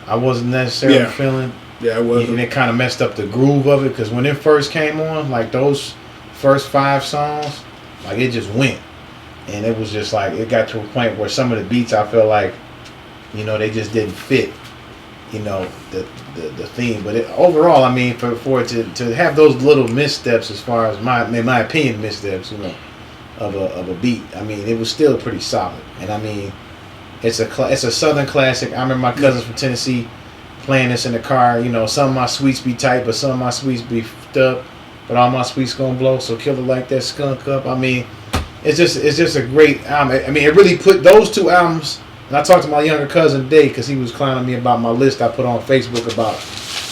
I wasn't necessarily feeling. Yeah, it wasn't. And it kind of messed up the groove of it because when it first came on, like those first 5 songs, like it just went, and it was just like it got to a point where some of the beats I felt like, they just didn't fit, the theme. But overall, I mean, for it to have those little missteps, as far as in my opinion, missteps, of a beat, I mean, it was still pretty solid. And I mean, it's a Southern classic. I remember my cousins from Tennessee playing this in the car. Some of my sweets be tight, but some of my sweets be f***ed up. But all my sweets gonna blow. So Killer Like That, Skunk Up. I mean, it's just a great album. I mean, it really put those 2 albums. And I talked to my younger cousin today because he was clowning me about my list I put on Facebook about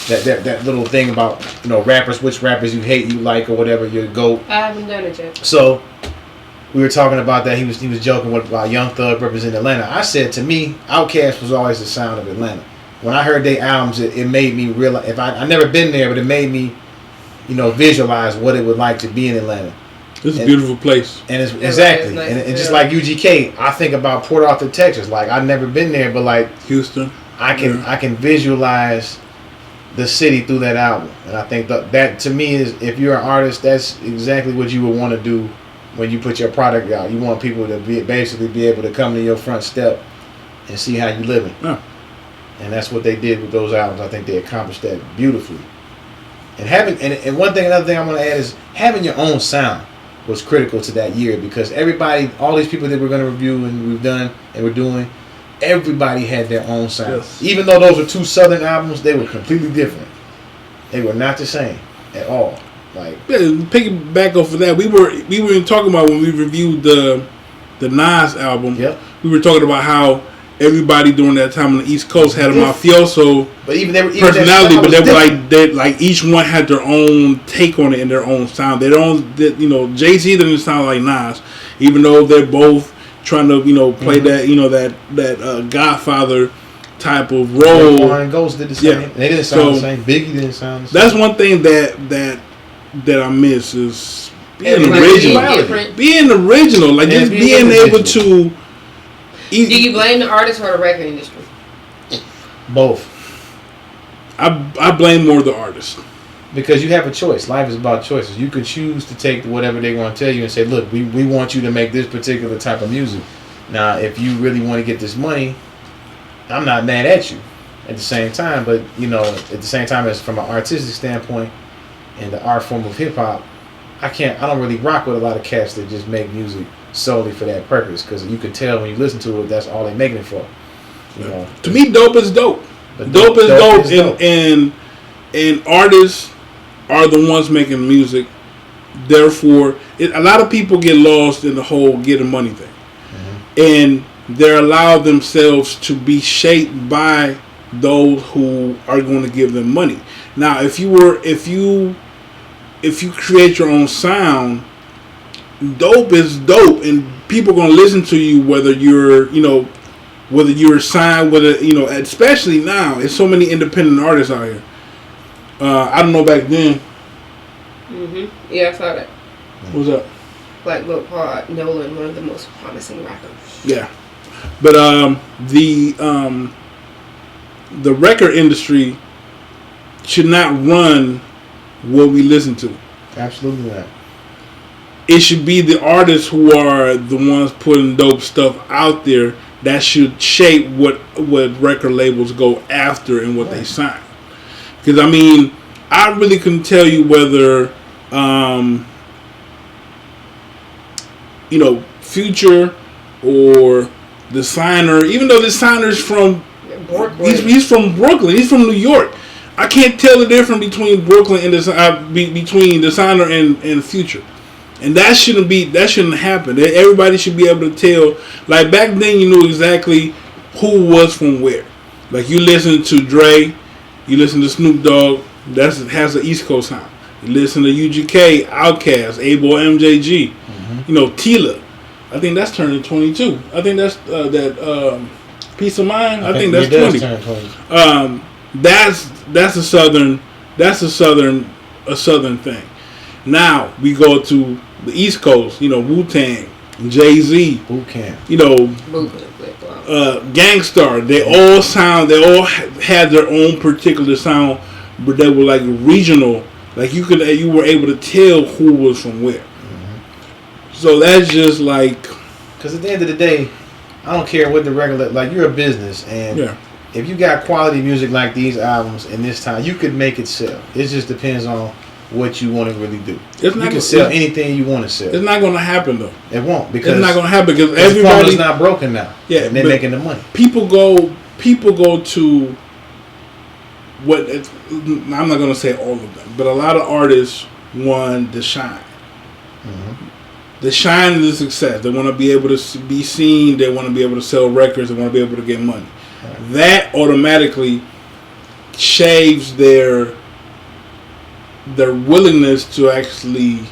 that little thing about rappers, which rappers you hate, you like, or whatever, your GOAT. I haven't done it yet. So we were talking about that. He was joking about Young Thug representing Atlanta. I said, to me, Outkast was always the sound of Atlanta. When I heard their albums, it made me realize, if I never been there, but it made me, visualize what it would like to be in Atlanta. It's a beautiful place. And it's exactly, nice, and just like UGK, I think about Port Arthur, Texas. Like, I've never been there, but like Houston, I can visualize the city through that album. And I think that to me is, if you're an artist, that's exactly what you would want to do when you put your product out. You want people to basically be able to come to your front step and see how you living. Yeah. And that's what they did with those albums. I think they accomplished that beautifully. And another thing I want to add is having your own sound was critical to that year, because all these people that we're going to review and we've done and we're doing, everybody had their own sound. Yes. Even though those were 2 Southern albums, they were completely different. They were not the same at all. Like, picking back off of that, we were talking about when we reviewed the Nas album. Yep. We were talking about how everybody during that time on the East Coast had a mafioso personality, but they were like each one had their own take on it and their own sound. Jay-Z didn't sound like Nas, even though they're both trying to play that Godfather type of role. Warren Ghost did the same. Yeah. They didn't sound the same. Biggie didn't sound the same. That's one thing that I miss is being original. Like just being able to. Do you blame the artist or the record industry? Both. I blame more the artist. Because you have a choice. Life is about choices. You could choose to take whatever they want to tell you and say, look, we want you to make this particular type of music. Now, if you really want to get this money, I'm not mad at you at the same time. But, at the same time, as from an artistic standpoint and the art form of hip-hop, I don't really rock with a lot of cats that just make music solely for that purpose, because you can tell when you listen to it, that's all they're making it for. To me, dope is dope. Dope is dope. And artists are the ones making music. Therefore, a lot of people get lost in the whole getting money thing. Mm-hmm. And they allow themselves to be shaped by those who are going to give them money. Now, if you create your own sound, dope is dope, and people are going to listen to you whether you're signed, especially now. There's so many independent artists out here. I don't know back then. Yeah, I saw that. What's up? Black Book Paul Nolan, one of the most promising rappers. Yeah, but the record industry should not run what we listen to. Absolutely not. It should be the artists who are the ones putting dope stuff out there that should shape what record labels go after and what they sign. Because I mean, I really couldn't tell you whether Future or the signer, even though the signer's from he's from Brooklyn, he's from New York. I can't tell the difference between Brooklyn and between the signer and Future, and that shouldn't happen. Everybody should be able to tell. Like back then, you knew exactly who was from where. Like you listen to Dre, you listen to Snoop Dogg, has an East Coast sound. You listen to UGK, Outkast, A-Boy, MJG, Tila. I think that's turning 22. I think that's that Peace of Mind. I think that's 20. That's a southern thing. Now we go to the East Coast. Wu-Tang, Jay-Z, Boot Camp. Gangstar. They all had their own particular sound, but they were like regional. Like you were able to tell who was from where. So that's just like, because at the end of the day, I don't care what the regular, like you're a business, and if you got quality music like these albums in this time, you could make it sell. It just depends on what you want to really do. You can sell anything you want to sell. It's not going to happen though. It won't, because it's not going to happen because everybody's not broken now. Yeah, and they're making the money. People go to what? I'm not going to say all of them, but a lot of artists want the shine. The shine is the success. They want to be able to be seen. They want to be able to sell records. They want to be able to get money. Right. That automatically shaves their willingness to actually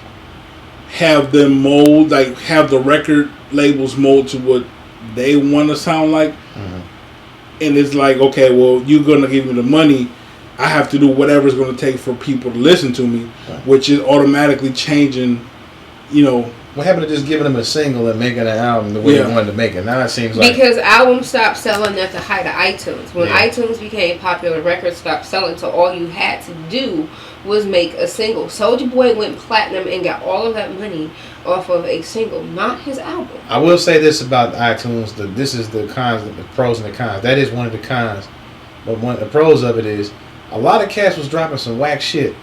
have them mold, like have the record labels mold to what they want to sound like. And it's like, okay, well, you're going to give me the money. I have to do whatever it's going to take for people to listen to me, which is automatically changing, What happened to just giving them a single and making an album the way they wanted to make it? Now it seems like... Because albums stopped selling at the height of iTunes. When iTunes became popular, records stopped selling, so all you had to do was make a single. Soulja Boy went platinum and got all of that money off of a single, not his album. I will say this about iTunes. This is the cons, the pros and the cons. That is one of the cons. But one of the pros of it is a lot of cats was dropping some whack shit.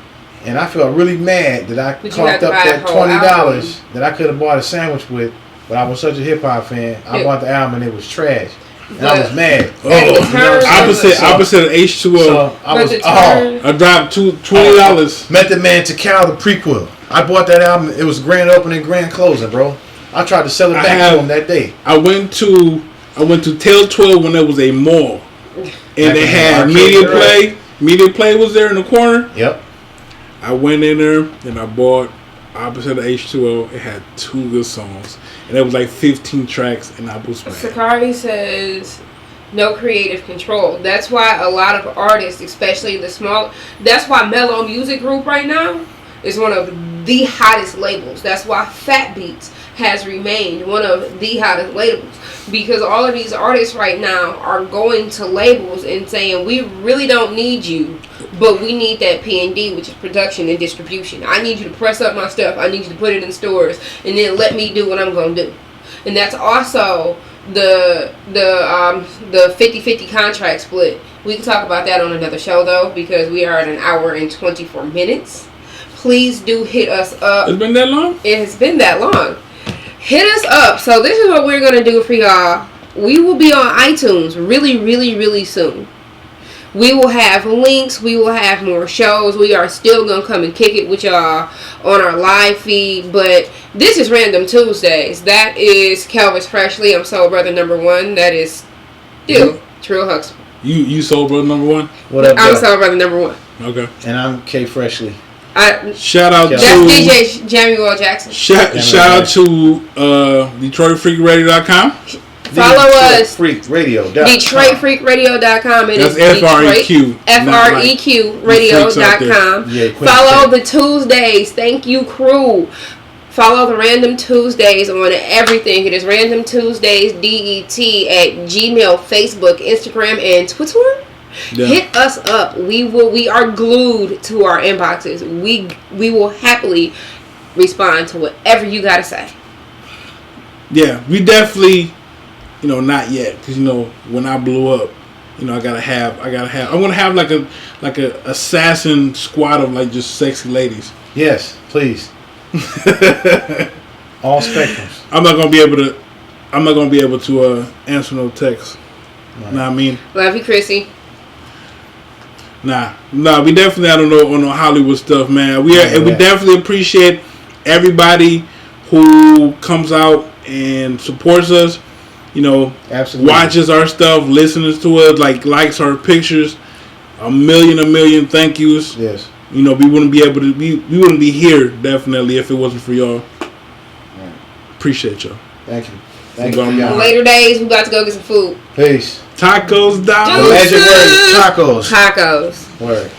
And I felt really mad that I coughed up that $20 that I could have bought a sandwich with, but I was such a hip hop fan. I bought the album and it was trash, and I was mad. Opposite of H2O. So I dropped $20. Method Man to Cal, the prequel. I bought that album. It was grand opening, grand closing, bro. I tried to sell it back to him that day. I went to Tail 12 when there was a mall, and they had Media Play. Media Play was there in the corner. Yep. I went in there and I bought opposite of H2O. It had 2 good songs, and it was like 15 tracks, and I was mad. Sakari says no creative control. That's why a lot of artists, especially the small, that's why Mellow Music Group right now is one of the hottest labels. That's why Fat Beats has remained one of the hottest labels, because all of these artists right now are going to labels and saying, we really don't need you, but we need that P&D, which is production and distribution. I need you to press up my stuff. I need you to put it in stores, and then let me do what I'm going to do. And that's also the 50-50 contract split. We can talk about that on another show, though, because we are at 1 hour and 24 minutes. Please do hit us up. It's been that long? It has been that long. Hit us up. So this is what we're going to do for y'all. We will be on iTunes really, really, really soon. We will have links. We will have more shows. We are still going to come and kick it with y'all on our live feed. But this is Random Tuesdays. That is Kelvis Freshly. I'm Soul Brother number 1. That is still Trill Huxtable. You Soul Brother number 1? What up, I'm though? Soul Brother number 1. Okay. And I'm K Freshly. Shout out That's to DJ Jamuel Jackson. shout out to DetroitFreakRadio.com. Follow us. DetroitFreakRadio.com. DetroitFreakRadio.com. It That's is FREQ, not like FREQ freaks out Radio.com. Yeah, Follow the Tuesdays. Thank you, crew. Follow the Random Tuesdays on everything. It is Random Tuesdays DET at Gmail, Facebook, Instagram, and Twitter. Yeah. Hit us up. We are glued to our inboxes. We will happily respond to whatever you gotta say. Yeah, we definitely, not yet, because when I blew up, I gotta have. I'm gonna have like a assassin squad of like just sexy ladies. Yes, please. All spectrums. I'm not gonna be able to answer no texts. Right. Know what I mean? Love you, Chrissy. Nah, we definitely on no Hollywood stuff, man. We definitely appreciate everybody who comes out and supports us. Absolutely. Watches our stuff, listens to us, likes our pictures. A million thank yous. Yes. We wouldn't be able to we wouldn't be here definitely if it wasn't for y'all. Right. Appreciate y'all. Thank you. Thank you for y'all. Later days, we about to go get some food. Peace. Tacos down. The magic word is tacos. Tacos. Word.